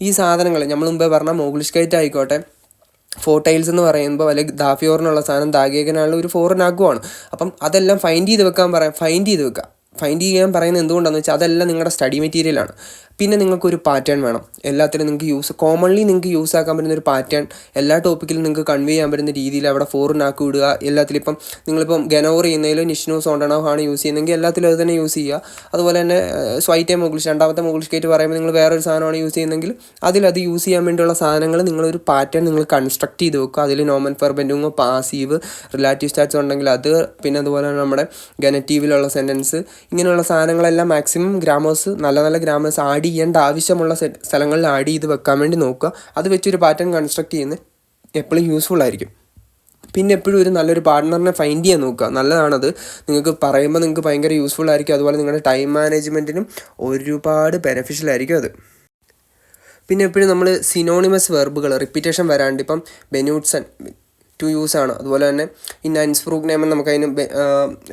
ഈ സാധനങ്ങൾ നമ്മൾ മുമ്പേ പറഞ്ഞ മോഗ്ലിഷ് കൈറ്റ് ആയിക്കോട്ടെ, 4 ടൈൽസ് എന്ന് പറയുമ്പോൾ അല്ലെങ്കിൽ ദാഫിയോറിനുള്ള സാധനം ദാഗേകനുള്ള ഒരു 4 നാഗുമാണ്. അപ്പം അതെല്ലാം ഫൈൻഡ് ചെയ്യാൻ പറയുന്നത് എന്തുകൊണ്ടാണെന്ന് വെച്ചാൽ അതെല്ലാം നിങ്ങളുടെ സ്റ്റഡി മെറ്റീരിയലാണ്. പിന്നെ നിങ്ങൾക്കൊരു പാറ്റേൺ വേണം. എല്ലാത്തിനും നിങ്ങൾക്ക് കോമൺലി നിങ്ങൾക്ക് യൂസ് ആക്കാൻ പറ്റുന്ന ഒരു പാറ്റേൺ, എല്ലാ ടോപ്പിക്കിലും നിങ്ങൾക്ക് കൺവേ ചെയ്യാൻ പറ്റുന്ന രീതിയിൽ അവിടെ 4 നാക്ക് വിടുക. എല്ലാത്തിലും ഇപ്പം നിങ്ങളിപ്പം ഗനോർ ചെയ്യുന്നതിൽ നിഷ്നു സോണ്ടനോ ആണ് യൂസ് ചെയ്യുന്നതെങ്കിൽ എല്ലാത്തിലും അത് തന്നെ യൂസ് ചെയ്യുക. അതുപോലെ തന്നെ സ്വൈറ്റേ മോഗ്ലിഷ്, രണ്ടാമത്തെ മോഗ്ലിഷ് കൈറ്റ് പറയുമ്പോൾ നിങ്ങൾ വേറൊരു സാധനമാണ് യൂസ് ചെയ്യുന്നതെങ്കിൽ അതിലത് യൂസ് ചെയ്യാൻ വേണ്ടിയുള്ള സാധനങ്ങൾ നിങ്ങളൊരു പാറ്റേൺ നിങ്ങൾ കൺസ്ട്രക്ട് ചെയ്ത് വെക്കുക. അതിൽ നോമൻ ഫെർബൻറ്റുങ്ങോ പാസീവ് റിലേറ്റീവ് സ്റ്റാറ്റ്സ് ഉണ്ടെങ്കിൽ അത്, പിന്നെ അതുപോലെ തന്നെ നമ്മുടെ ഗനറ്റീവിലുള്ള സെൻറ്റൻസ്, ഇങ്ങനെയുള്ള സാധനങ്ങളെല്ലാം മാക്സിമം നല്ല ഗ്രാമേഴ്സ് ആഡ് ചെയ്യേണ്ട ആവശ്യമുള്ള സ്ഥലങ്ങളിൽ ആഡ് ചെയ്ത് വെക്കാൻ വേണ്ടി നോക്കുക. അത് വെച്ചൊരു പാറ്റേൺ കൺസ്ട്രക്ട് ചെയ്യുന്നത് എപ്പോഴും യൂസ്ഫുൾ ആയിരിക്കും. പിന്നെ എപ്പോഴും ഒരു നല്ലൊരു പാർട്ട്ണറിനെ ഫൈൻഡ് ചെയ്യാൻ നോക്കുക, നല്ലതാണത്. നിങ്ങൾക്ക് പറയുമ്പോൾ നിങ്ങൾക്ക് ഭയങ്കര യൂസ്ഫുൾ ആയിരിക്കും. അതുപോലെ നിങ്ങളുടെ ടൈം മാനേജ്മെൻറ്റിനും ഒരുപാട് ബെനിഫിഷ്യൽ ആയിരിക്കും അത്. പിന്നെ എപ്പോഴും നമ്മൾ സിനോണിമസ് വെർബുകൾ റിപ്പീറ്റേഷൻ വരാണ്ട്, ഇപ്പം ബെനൂട്ട്സൺ ടു യൂസ് ആണ്. അതുപോലെ തന്നെ ഈ നൈൻസ്ബ്രൂക്ക് നെയ്മൻ നമുക്ക് അതിന്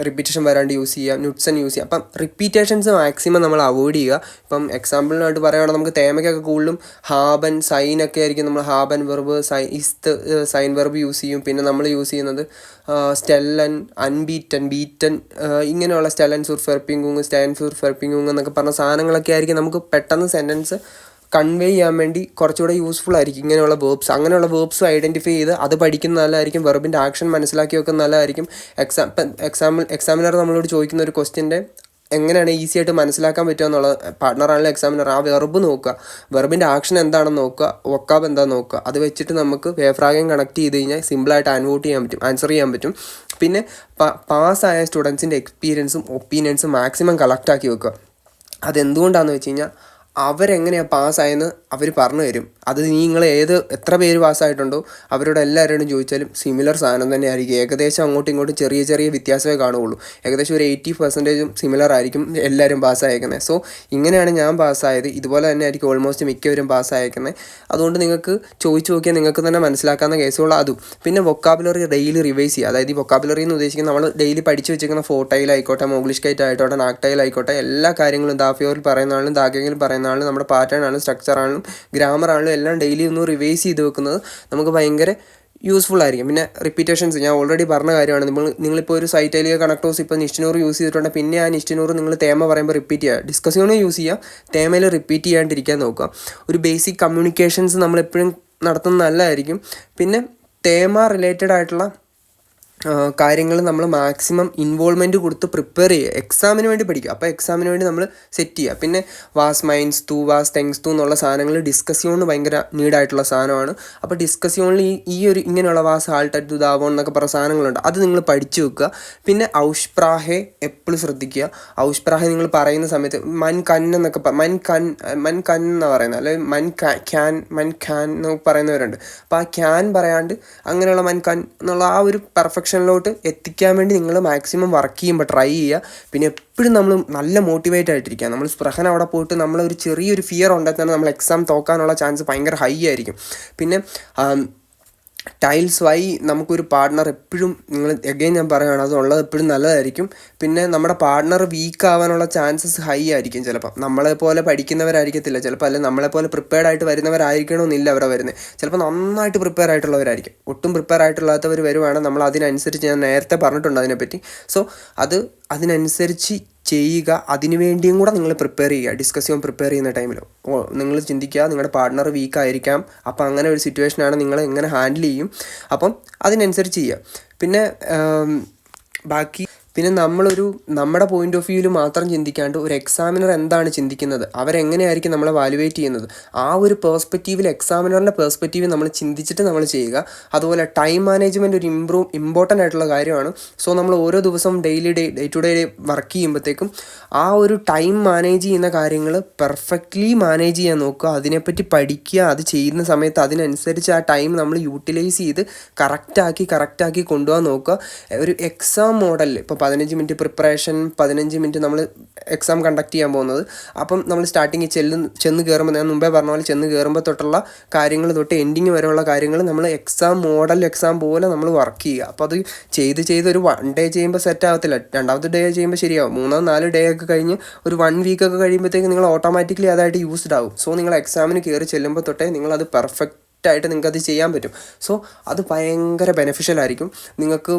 റിപ്പീറ്റേഷൻ വരാണ്ട് യൂസ് ചെയ്യാം, നുട്സൺ യൂസ് ചെയ്യാം. അപ്പം റിപ്പീറ്റേഷൻസ് മാക്സിമം നമ്മൾ അവോയ്ഡ് ചെയ്യുക. ഇപ്പം എക്സാമ്പിളിനായിട്ട് പറയുകയാണെങ്കിൽ നമുക്ക് തേമയ്ക്കൊക്കെ കൂടുതലും ഹാബൻ സൈനൊക്കെ ആയിരിക്കും. നമ്മൾ ഹാബൻ വെർബ് സൈൻ വെർബ് യൂസ് ചെയ്യും. പിന്നെ നമ്മൾ യൂസ് ചെയ്യുന്നത് സ്റ്റെല്ലൻ, അൺബീറ്റൻ, ബീറ്റൻ, ഇങ്ങനെയുള്ള സ്റ്റെല്ലൻ സുർ ഫെർപ്പിംഗുങ്, സ്റ്റൈൻ സുർ ഫെർപ്പിംഗുങ് എന്നൊക്കെ പറഞ്ഞ സാധനങ്ങളൊക്കെ ആയിരിക്കും നമുക്ക് പെട്ടെന്ന് സെൻറ്റൻസ് കൺവേ ചെയ്യാൻ വേണ്ടി കുറച്ചുകൂടെ യൂസ്ഫുൾ ആയിരിക്കും ഇങ്ങനെയുള്ള വേർബ്സ്. അങ്ങനെയുള്ള വേർബ്സും ഐഡൻറ്റിഫൈ ചെയ്ത് അത് പഠിക്കുന്നത് നല്ലതായിരിക്കും. വെർബിൻ്റെ ആക്ഷൻ മനസ്സിലാക്കി വെക്കുന്നത് നല്ലതായിരിക്കും. എക്സാമിനർ നമ്മളോട് ചോദിക്കുന്ന ഒരു ക്വസ്റ്റ്യൻ്റെ എങ്ങനെയാണ് ഈസി ആയിട്ട് മനസ്സിലാക്കാൻ പറ്റുക എന്നുള്ളത്, പാർട്ട്ണറാണെങ്കിലും എക്സാമിനർ ആ വെർബ് നോക്കുക, വെർബിൻ്റെ ആക്ഷൻ എന്താണെന്ന് നോക്കുക, വൊക്കാബ് എന്താണെന്ന് നോക്കുക. അത് വെച്ചിട്ട് നമുക്ക് വേഫ്രാഗം കണക്ട് ചെയ്ത് കഴിഞ്ഞാൽ സിമ്പിളായിട്ട് ആൻസർ ചെയ്യാൻ പറ്റും. പിന്നെ പാസ്സായ സ്റ്റുഡൻസിൻ്റെ എക്സ്പീരിയൻസും ഒപ്പീനിയൻസും മാക്സിമം കളക്ട് ആക്കി വെക്കുക. അതെന്തുകൊണ്ടാണെന്ന് വെച്ച് കഴിഞ്ഞാൽ അവരെങ്ങനെയാണ് പാസ്സായെന്ന് അവർ പറഞ്ഞു തരും. അത് നിങ്ങൾ എത്ര പേര് പാസ്സായിട്ടുണ്ടോ അവരോട് എല്ലാവരോടും ചോദിച്ചാലും സിമിലർ സാധനം തന്നെ ആയിരിക്കും. ഏകദേശം അങ്ങോട്ടും ഇങ്ങോട്ടും ചെറിയ ചെറിയ വ്യത്യാസമേ കാണുകയുള്ളൂ. ഏകദേശം ഒരു 80% സിമിലർ ആയിരിക്കും എല്ലാവരും പാസ്സായേക്കുന്നത്. സോ ഇങ്ങനെയാണ് ഞാൻ പാസ്സായത്, ഇതുപോലെ തന്നെ ആയിരിക്കും ഓൾമോസ്റ്റ് മിക്കവരും പാസ്സായേക്കുന്നത്. അതുകൊണ്ട് നിങ്ങൾക്ക് ചോദിച്ചു നോക്കിയാൽ നിങ്ങൾക്ക് തന്നെ മനസ്സിലാക്കാവുന്ന കേസുകൾ അതും. പിന്നെ വൊക്കാബുലറി ഡെയിലി റിവൈസ് ചെയ്യുക. അതായത് ഈ വൊക്കാബുലറി എന്ന് ഉദ്ദേശിക്കുന്നത് നമ്മൾ ഡെയിലി പഠിച്ച് വെച്ചിരിക്കുന്ന ഫോട്ടൈലായിക്കോട്ടെ, മോഗ്ലിഷ് കൈറ്റ് ആയിക്കോട്ടെ, നാക്ടൈലായിക്കോട്ടെ, എല്ലാ കാര്യങ്ങളും ദാഫിയോറിൽ പറയുന്നതാണെങ്കിലും ദാഗെങ്കിൽ പറയുന്നതാണെങ്കിലും നമ്മുടെ പാറ്റേൺ ആണെങ്കിലും സ്ട്രക്ചർ ആണെങ്കിലും ഗ്രാമർ ആണെങ്കിലും എല്ലാം ഡെയിലി ഒന്ന് റിവൈസ് ചെയ്ത് വെക്കുന്നത് നമുക്ക് ഭയങ്കര യൂസ്ഫുൾ ആയിരിക്കും. പിന്നെ റിപ്പീറ്റേഷൻസ് ഞാൻ ഓൾറെഡി പറഞ്ഞ കാര്യമാണ്. നിങ്ങളിപ്പോൾ ഒരു സൈറ്റൈലിയ കണക്ടോസ് ഇപ്പോൾ നിഷ്ഠനൂർ യൂസ് ചെയ്തിട്ടുണ്ടെങ്കിൽ പിന്നെ ആ നിഷ്ഠനൂർ നിങ്ങൾ തേമ പറയുമ്പോൾ റിപ്പീറ്റ് ചെയ്യുക. ഡിസ്കസ്യോണും യൂസ് ചെയ്യുക, തേമയിൽ റിപ്പീറ്റ് ചെയ്യാണ്ടിരിക്കാൻ നോക്കുക. ഒരു ബേസിക് കമ്മ്യൂണിക്കേഷൻസ് നമ്മളെപ്പോഴും നടത്തുന്നത് നല്ലതായിരിക്കും. പിന്നെ തേമ റിലേറ്റഡ് ആയിട്ടുള്ള കാര്യങ്ങൾ നമ്മൾ മാക്സിമം ഇൻവോൾവ്മെൻറ്റ് കൊടുത്ത് പ്രിപ്പയർ ചെയ്യുക. എക്സാമിന് വേണ്ടി പഠിക്കുക. അപ്പോൾ എക്സാമിന് വേണ്ടി നമ്മൾ സെറ്റ് ചെയ്യുക. പിന്നെ വാസ് മൈൻസ് ടു, വാസ് തെങ്സ് ടു എന്നുള്ള സാധനങ്ങൾ ഡിസ്കസ്യോണിന് ഭയങ്കര നീഡായിട്ടുള്ള സാധനമാണ്. അപ്പോൾ ഡിസ്കസ്യോണിൽ ഈ ഒരു ഇങ്ങനെയുള്ള വാസ് ഹാൾട്ടഡ് ടു ദാവോൺ എന്നൊക്കെ പറഞ്ഞ സാധനങ്ങളുണ്ട്, അത് നിങ്ങൾ പഠിച്ചു വെക്കുക. പിന്നെ ഔഷ്പ്രാഹെ എപ്പോഴും ശ്രദ്ധിക്കുക. ഔഷ്പ്രാഹെ നിങ്ങൾ പറയുന്ന സമയത്ത് മൻ കൻ എന്നൊക്കെ മൻ കൻ എന്നാണ് പറയുന്നത്, അല്ലെങ്കിൽ മൻ ഖാൻ എന്നൊക്കെ പറയുന്നവരുണ്ട്. അപ്പോൾ ആ ക്യാൻ പറയാണ്ട് അങ്ങനെയുള്ള മൻ കൻ എന്നുള്ള ആ ഒരു പെർഫെക്ഷനിലോട്ട് എത്തിക്കാൻ വേണ്ടി നിങ്ങൾ മാക്സിമം വർക്ക് ചെയ്യുമ്പോൾ ട്രൈ ചെയ്യുക. പിന്നെ എപ്പോഴും നമ്മൾ നല്ല മോട്ടിവേറ്റ് ആയിട്ടിരിക്കുക. നമ്മൾ സ്പ്രഹൻ അവിടെ പോയിട്ട് നമ്മളൊരു ചെറിയൊരു ഫിയർ ഉണ്ടെങ്കിൽ തന്നെ നമ്മൾ എക്സാം തോക്കാനുള്ള ചാൻസ് ഭയങ്കര ഹൈ ആയിരിക്കും. പിന്നെ ടൈൽസ് വൈ നമുക്കൊരു പാർട്ട്ണർ എപ്പോഴും നിങ്ങൾ എഗെയിൻ ഞാൻ പറയുകയാണ് അതുള്ളത് എപ്പോഴും നല്ലതായിരിക്കും. പിന്നെ നമ്മുടെ പാർട്ട്ണർ വീക്ക് ആവാനുള്ള ചാൻസസ് ഹൈ ആയിരിക്കും. ചിലപ്പോൾ നമ്മളെപ്പോലെ പഠിക്കുന്നവരായിരിക്കത്തില്ല, ചിലപ്പോൾ അല്ലെങ്കിൽ നമ്മളെപ്പോലെ പ്രിപ്പയർഡ് ആയിട്ട് വരുന്നവരായിരിക്കണമെന്നില്ല അവിടെ വരുന്നത്. ചിലപ്പോൾ നന്നായിട്ട് പ്രിപ്പയർ ആയിട്ടുള്ളവരായിരിക്കും. ഒട്ടും പ്രിപ്പയർ ആയിട്ടില്ലാത്തവർ വരുവാണെങ്കിൽ നമ്മൾ അതിനനുസരിച്ച്, ഞാൻ നേരത്തെ പറഞ്ഞിട്ടുണ്ട് അതിനെപ്പറ്റി. സോ അതിനനുസരിച്ച് ചെയ്യുക. അതിനു വേണ്ടിയും കൂടെ നിങ്ങൾ പ്രിപ്പയർ ചെയ്യുക. ഡിസ്കസ്യോൺ പ്രിപ്പയർ ചെയ്യുന്ന ടൈമിൽ നിങ്ങൾ ചിന്തിക്കുക നിങ്ങളുടെ പാർട്ട്ണർ വീക്ക് ആയിരിക്കാം. അപ്പോൾ അങ്ങനെ ഒരു സിറ്റുവേഷനാണ്, നിങ്ങൾ എങ്ങനെ ഹാൻഡിൽ ചെയ്യും, അപ്പം അതിനനുസരിച്ച് ചെയ്യുക. പിന്നെ പിന്നെ നമ്മുടെ പോയിൻ്റ് ഓഫ് വ്യൂവിൽ മാത്രം ചിന്തിക്കാണ്ട് ഒരു എക്സാമിനർ എന്താണ് ചിന്തിക്കുന്നത്, അവരെങ്ങനെയായിരിക്കും നമ്മളെ വാലുവേറ്റ് ചെയ്യുന്നത്, ആ ഒരു പേഴ്സ്പെക്റ്റീവിൽ എക്സാമിനറിൻ്റെ പേഴ്സ്പെക്റ്റീവിൽ നമ്മൾ ചിന്തിച്ചിട്ട് നമ്മൾ ചെയ്യുക. അതുപോലെ ടൈം മാനേജ്മെൻറ്റ് ഒരു ഇമ്പോർട്ടൻ്റ് ആയിട്ടുള്ള കാര്യമാണ്. സോ നമ്മൾ ഓരോ ദിവസവും ഡേ ടു ഡേ വർക്ക് ചെയ്യുമ്പോഴത്തേക്കും ആ ഒരു ടൈം മാനേജ് ചെയ്യുന്ന കാര്യങ്ങൾ പെർഫെക്റ്റ്ലി മാനേജ് ചെയ്യാൻ നോക്കുക. അതിനെപ്പറ്റി പഠിക്കുക. അത് ചെയ്യുന്ന സമയത്ത് അതിനനുസരിച്ച് ആ ടൈം നമ്മൾ യൂട്ടിലൈസ് ചെയ്ത് കറക്റ്റാക്കി കൊണ്ടുപോകാൻ നോക്കുക. ഒരു എക്സാം മോഡലിൽ ഇപ്പോൾ 15 മിനിറ്റ് പ്രിപ്പറേഷൻ, 15 മിനിറ്റ് നമ്മൾ എക്സാം കണ്ടക്ട് ചെയ്യാൻ പോകുന്നത്. അപ്പം നമ്മൾ സ്റ്റാർട്ടിങ് ചെന്ന് കയറുമ്പോൾ, ഞാൻ മുമ്പേ പറഞ്ഞ പോലെ ചെന്ന് കയറുമ്പോൾ തൊട്ടുള്ള കാര്യങ്ങൾ തൊട്ട് എൻഡിങ് വരെയുള്ള കാര്യങ്ങൾ നമ്മൾ എക്സാം പോലെ നമ്മൾ വർക്ക് ചെയ്യുക. അപ്പോൾ അത് ചെയ്ത് ഒരു 1 ഡേ ചെയ്യുമ്പോൾ സെറ്റ് ആകത്തില്ല, 2ാമത്തെ ഡേ ചെയ്യുമ്പോൾ ശരിയാവും. 3-4 ഡേ ഒക്കെ കഴിഞ്ഞ് ഒരു 1 വീക്കൊക്കെ കഴിയുമ്പോഴത്തേക്ക് നിങ്ങൾ ഓട്ടോമാറ്റിക്കലി അതായിട്ട് യൂസ്ഡ് ആകും. സോ നിങ്ങൾ എക്സാമിന് കയറി ചെല്ലുമ്പോൾ തൊട്ടേ നിങ്ങളത് ആയിട്ട് നിങ്ങൾക്കത് ചെയ്യാൻ പറ്റും. സോ അത് ഭയങ്കര ബെനിഫിഷ്യൽ ആയിരിക്കും. നിങ്ങൾക്ക്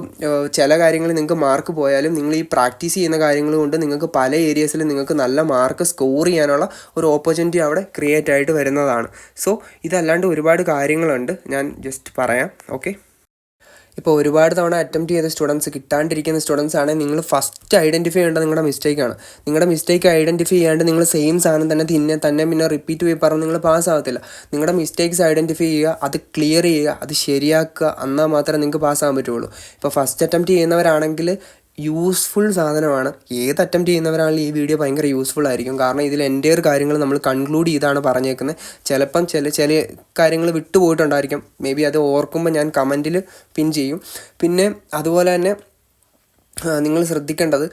ചില കാര്യങ്ങൾ നിങ്ങൾക്ക് മാർക്ക് പോയാലും നിങ്ങൾ ഈ പ്രാക്ടീസ് ചെയ്യുന്ന കാര്യങ്ങൾ കൊണ്ട് നിങ്ങൾക്ക് പല ഏരിയസിലും നിങ്ങൾക്ക് നല്ല മാർക്ക് സ്കോർ ചെയ്യാനുള്ള ഒരു ഓപ്പർച്യൂണിറ്റി അവിടെ ക്രിയേറ്റ് ആയിട്ട് വരുന്നതാണ്. സോ ഇതല്ലാണ്ട് ഒരുപാട് കാര്യങ്ങളുണ്ട്, ഞാൻ ജസ്റ്റ് പറയാം. ഓക്കെ, ഇപ്പോൾ ഒരുപാട് തവണ അറ്റംപ്റ്റ് ചെയ്ത സ്റ്റുഡൻസ്, കിട്ടാണ്ടിരിക്കുന്ന സ്റ്റുഡൻസ് ആണെങ്കിൽ നിങ്ങൾ ഫസ്റ്റ് ഐഡൻറ്റിഫൈ ചെയ്യേണ്ടത് നിങ്ങളുടെ മിസ്റ്റേക്കാണ്. നിങ്ങളുടെ മിസ്റ്റേക്ക് ഐഡൻറ്റിഫൈ ചെയ്യാണ്ട് നിങ്ങൾ സെയിം സാധനം തന്നെ പിന്നെ റിപ്പീറ്റ് പോയി പറഞ്ഞ് നിങ്ങൾ പാസ്സാകത്തില്ല. നിങ്ങളുടെ മിസ്റ്റേക്സ് ഐഡൻറ്റിഫൈ ചെയ്യുക, അത് ക്ലിയർ ചെയ്യുക, അത് ശരിയാക്കുക, എന്നാൽ മാത്രമേ നിങ്ങൾക്ക് പാസ്സാകാൻ പറ്റുള്ളൂ. ഇപ്പോൾ ഫസ്റ്റ് അറ്റംപ്റ്റ് ചെയ്യുന്നവരാണെങ്കിൽ യൂസ്ഫുൾ സാധനമാണ്. ഏത് അറ്റംപ്റ്റ് ചെയ്യുന്നവരാണെങ്കിലും ഈ വീഡിയോ ഭയങ്കര യൂസ്ഫുൾ ആയിരിക്കും. കാരണം ഇതിൽ എൻ്റെ ഒരു കാര്യങ്ങൾ നമ്മൾ കൺക്ലൂഡ് ചെയ്താണ് പറഞ്ഞേക്കുന്നത്. ചിലപ്പം ചില കാര്യങ്ങൾ വിട്ടുപോയിട്ടുണ്ടായിരിക്കും. മേ ബി അത് ഓർക്കുമ്പോൾ ഞാൻ കമൻറ്റിൽ പിൻ ചെയ്യും. പിന്നെ അതുപോലെ തന്നെ നിങ്ങൾ ശ്രദ്ധിക്കേണ്ടത്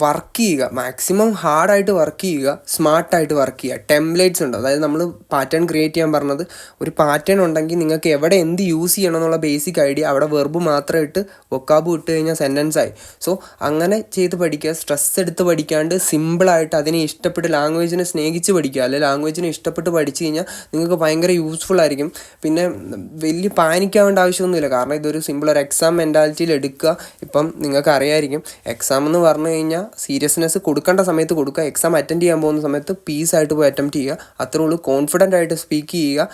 വർക്ക് ചെയ്യുക, മാക്സിമം ഹാർഡായിട്ട് വർക്ക് ചെയ്യുക, സ്മാർട്ടായിട്ട് വർക്ക് ചെയ്യുക. ടെംപ്ലേറ്റ്സ് ഉണ്ട്, അതായത് നമ്മൾ പാറ്റേൺ ക്രിയേറ്റ് ചെയ്യാൻ പറഞ്ഞത് ഒരു പാറ്റേൺ ഉണ്ടെങ്കിൽ നിങ്ങൾക്ക് എവിടെ എന്ത് യൂസ് ചെയ്യണം എന്നുള്ള ബേസിക് ഐഡിയ, അവിടെ വെർബ് മാത്രം ഇട്ട് വൊക്കാബ് ഇട്ട് കഴിഞ്ഞാൽ സെൻറ്റൻസായി. സോ അങ്ങനെ ചെയ്ത് പഠിക്കുക. സ്ട്രെസ് എടുത്ത് പഠിക്കാണ്ട് സിമ്പിളായിട്ട് അതിനെ ഇഷ്ടപ്പെട്ട് ലാംഗ്വേജിനെ സ്നേഹിച്ച് പഠിക്കുക. അല്ലെങ്കിൽ ലാംഗ്വേജിനെ ഇഷ്ടപ്പെട്ട് പഠിച്ചു കഴിഞ്ഞാൽ നിങ്ങൾക്ക് ഭയങ്കര യൂസ്ഫുൾ ആയിരിക്കും. പിന്നെ വലിയ പാനിക്കാവേണ്ട ആവശ്യമൊന്നുമില്ല. കാരണം ഇതൊരു സിമ്പിൾ ഒരു എക്സാം മെൻറ്റാലിറ്റിയിൽ എടുക്കുക. ഇപ്പം നിങ്ങൾക്ക് അറിയാം, എക്സാം എന്ന് പറഞ്ഞു കഴിഞ്ഞാൽ സീരിയസ്നെസ് കൊടുക്കേണ്ട സമയത്ത് കൊടുക്കുക. എക്സാം അറ്റൻഡ് ചെയ്യാൻ പോകുന്ന സമയത്ത് പീസായിട്ട് പോയി അറ്റംപ്റ്റ് ചെയ്യുക. അത്രേ ഉള്ളൂ. കോൺഫിഡൻ്റ് ആയിട്ട് സ്പീക്ക് ചെയ്യുക.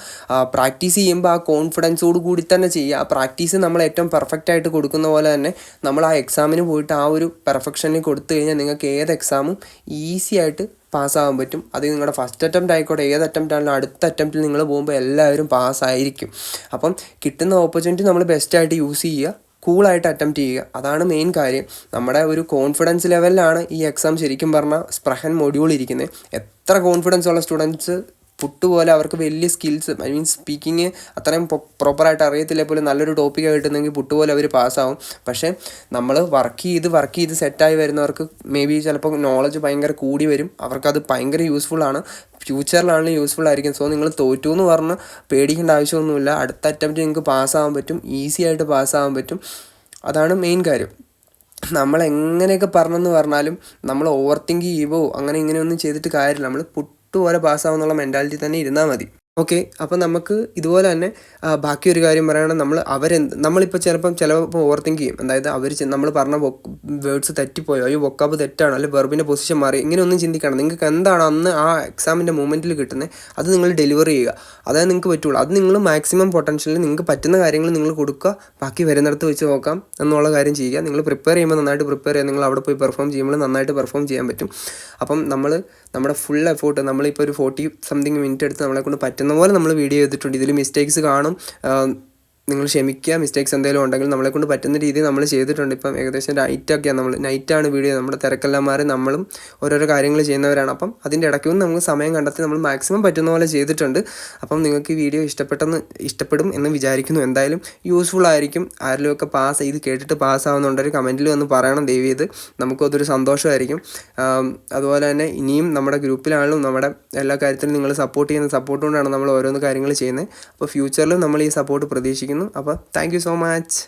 പ്രാക്ടീസ് ചെയ്യുമ്പോൾ ആ കോൺഫിഡൻസോട് കൂടി തന്നെ ചെയ്യുക. ആ പ്രാക്ടീസ് നമ്മൾ ഏറ്റവും പെർഫെക്റ്റ് ആയിട്ട് കൊടുക്കുന്ന പോലെ തന്നെ നമ്മൾ ആ എക്സാമിന് പോയിട്ട് ആ ഒരു പെർഫെക്ഷനിൽ കൊടുത്തു കഴിഞ്ഞാൽ നിങ്ങൾക്ക് ഏത് എക്സാമും ഈസി ആയിട്ട് പാസ്സാകാൻ പറ്റും. അത് നിങ്ങളുടെ ഫസ്റ്റ് അറ്റംപ്റ്റ് ആയിക്കോട്ടെ, ഏത് അറ്റംപ്റ്റ് ആണെങ്കിലും അടുത്ത അറ്റംപ്റ്റിൽ നിങ്ങൾ പോകുമ്പോൾ എല്ലാവരും പാസ്സായിരിക്കും. അപ്പം കിട്ടുന്ന ഓപ്പർച്യൂണിറ്റി നമ്മൾ ബെസ്റ്റായിട്ട് യൂസ് ചെയ്യുക, കൂളായിട്ട് അറ്റംപ്റ്റ് ചെയ്യുക. അതാണ് മെയിൻ കാര്യം. നമ്മുടെ ഒരു കോൺഫിഡൻസ് ലെവലിലാണ് ഈ എക്സാം ശരിക്കും പറഞ്ഞാൽ സ്പ്രഹൻ മൊഡ്യൂൾ ഇരിക്കുന്നത്. എത്ര കോൺഫിഡൻസ് ഉള്ള സ്റ്റുഡൻസ് പുട്ടുപോലെ അവർക്ക് വലിയ സ്കിൽസ്, ഐ മീൻ സ്പീക്കിങ് അത്രയും പ്രോപ്പറായിട്ട് അറിയത്തില്ല പോലും നല്ലൊരു ടോപ്പിക്കാണ് കിട്ടുന്നെങ്കിൽ പുട്ടുപോലെ അവർ പാസ്സാവും. പക്ഷേ നമ്മൾ വർക്ക് ചെയ്ത് സെറ്റായി വരുന്നവർക്ക് മേ ബി ചിലപ്പോൾ നോളജ് ഭയങ്കര കൂടി വരും. അവർക്കത് ഭയങ്കര യൂസ്ഫുള്ളാണ്, ഫ്യൂച്ചറിലാണെങ്കിലും യൂസ്ഫുൾ ആയിരിക്കും. സോ നിങ്ങൾ തോറ്റു എന്ന് പറഞ്ഞ് പേടിക്കേണ്ട ആവശ്യമൊന്നുമില്ല. അടുത്ത അറ്റംപ്റ്റ് നിങ്ങൾക്ക് പാസ്സാകാൻ പറ്റും, ഈസി ആയിട്ട് പാസ്സാകാൻ പറ്റും. അതാണ് മെയിൻ കാര്യം. നമ്മൾ എങ്ങനെയൊക്കെ പറഞ്ഞെന്ന് പറഞ്ഞാലും നമ്മൾ ഓവർ തിങ്ക് ചെയ്യുമ്പോൾ അങ്ങനെ ഇങ്ങനെയൊന്നും ചെയ്തിട്ട് കാര്യമില്ല. നമ്മൾ പോലെ പാസ്സാവുന്നുള്ള മെൻറ്റാലിറ്റി തന്നെ ഇരുന്നാൽ മതി. ഓക്കെ, അപ്പോൾ നമുക്ക് ഇതുപോലെ തന്നെ ബാക്കി ഒരു കാര്യം പറയുകയാണെങ്കിൽ നമ്മളിപ്പോൾ ചിലപ്പോൾ ഓവർ തിങ്ക് ചെയ്യും. അതായത് നമ്മൾ പറഞ്ഞ വേർഡ്സ് തെറ്റിപ്പോയോ, വൊക്കാബ് തെറ്റാണോ, അല്ലെങ്കിൽ വെർബിൻ്റെ പൊസിഷൻ മാറി, ഇങ്ങനെയൊന്നും ചിന്തിക്കണം. നിങ്ങൾക്ക് എന്താണ് അന്ന് ആ എക്സാമിൻ്റെ മൂമെൻറ്റിൽ കിട്ടുന്നത് അത് നിങ്ങൾ ഡെലിവറി ചെയ്യുക. അതേ നിങ്ങൾക്ക് പറ്റുള്ളൂ. അത് നിങ്ങൾ മാക്സിമം പൊട്ടൻഷ്യലിൽ നിങ്ങൾക്ക് പറ്റുന്ന കാര്യങ്ങൾ നിങ്ങൾ കൊടുക്കുക. ബാക്കി വരുന്നിടത്ത് വെച്ച് നോക്കാം എന്നുള്ള കാര്യം ചെയ്യുക. നിങ്ങൾ പ്രിപ്പയർ ചെയ്യുമ്പോൾ നന്നായിട്ട് പ്രിപ്പയർ ചെയ്യുക. നിങ്ങൾ അവിടെ പോയി പെർഫോം ചെയ്യുമ്പോൾ നന്നായിട്ട് പെർഫോം ചെയ്യാൻ പറ്റും. അപ്പം നമ്മുടെ ഫുൾ എഫോർട്ട്, നമ്മളിപ്പോൾ ഒരു 40 സംതിങ് മിനിറ്റ് എടുത്ത് നമ്മളെക്കൊണ്ട് പറ്റുന്ന പോലെ നമ്മൾ വീഡിയോ ചെയ്തിട്ടുണ്ട്. ഇതിൽ മിസ്റ്റേക്സ് കാണും, നിങ്ങൾ ക്ഷമിക്കുക. മിസ്റ്റേക്സ് എന്തെങ്കിലും ഉണ്ടെങ്കിൽ നമ്മളെക്കൊണ്ട് പറ്റുന്ന രീതിയിൽ നമ്മൾ ചെയ്തിട്ടുണ്ട്. ഇപ്പം ഏകദേശം നൈറ്റാണ് വീഡിയോ. നമ്മുടെ തിരക്കെല്ലാം മാറി നമ്മളും ഓരോരോ കാര്യങ്ങൾ ചെയ്യുന്നവരാണ്. അപ്പം അതിൻ്റെ ഇടയ്ക്കൊന്നും നമുക്ക് സമയം കണ്ടെത്തി നമ്മൾ മാക്സിമം പറ്റുന്ന പോലെ ചെയ്തിട്ടുണ്ട്. അപ്പം നിങ്ങൾക്ക് ഈ വീഡിയോ ഇഷ്ടപ്പെടും എന്ന് വിചാരിക്കുന്നു. എന്തായാലും യൂസ്ഫുൾ ആയിരിക്കും. ആരിലുമൊക്കെ പാസ് ചെയ്ത് കേട്ടിട്ട് പാസ്സാവുന്നുണ്ടൊരു കമൻറ്റിൽ വന്ന് പറയണം ദയവ് ചെയ്ത്. നമുക്കതൊരു സന്തോഷമായിരിക്കും. അതുപോലെ തന്നെ ഇനിയും നമ്മുടെ ഗ്രൂപ്പിലാണെങ്കിലും നമ്മുടെ എല്ലാ കാര്യത്തിലും നിങ്ങൾ സപ്പോർട്ട് കൊണ്ടാണ് നമ്മൾ ഓരോന്ന് കാര്യങ്ങൾ ചെയ്യുന്നത്. അപ്പോൾ ഫ്യൂച്ചറിലും നമ്മൾ ഈ സപ്പോർട്ട് പ്രതീക്ഷിക്കുന്നു. അപ്പോൾ താങ്ക് യു സോ മച്ച്.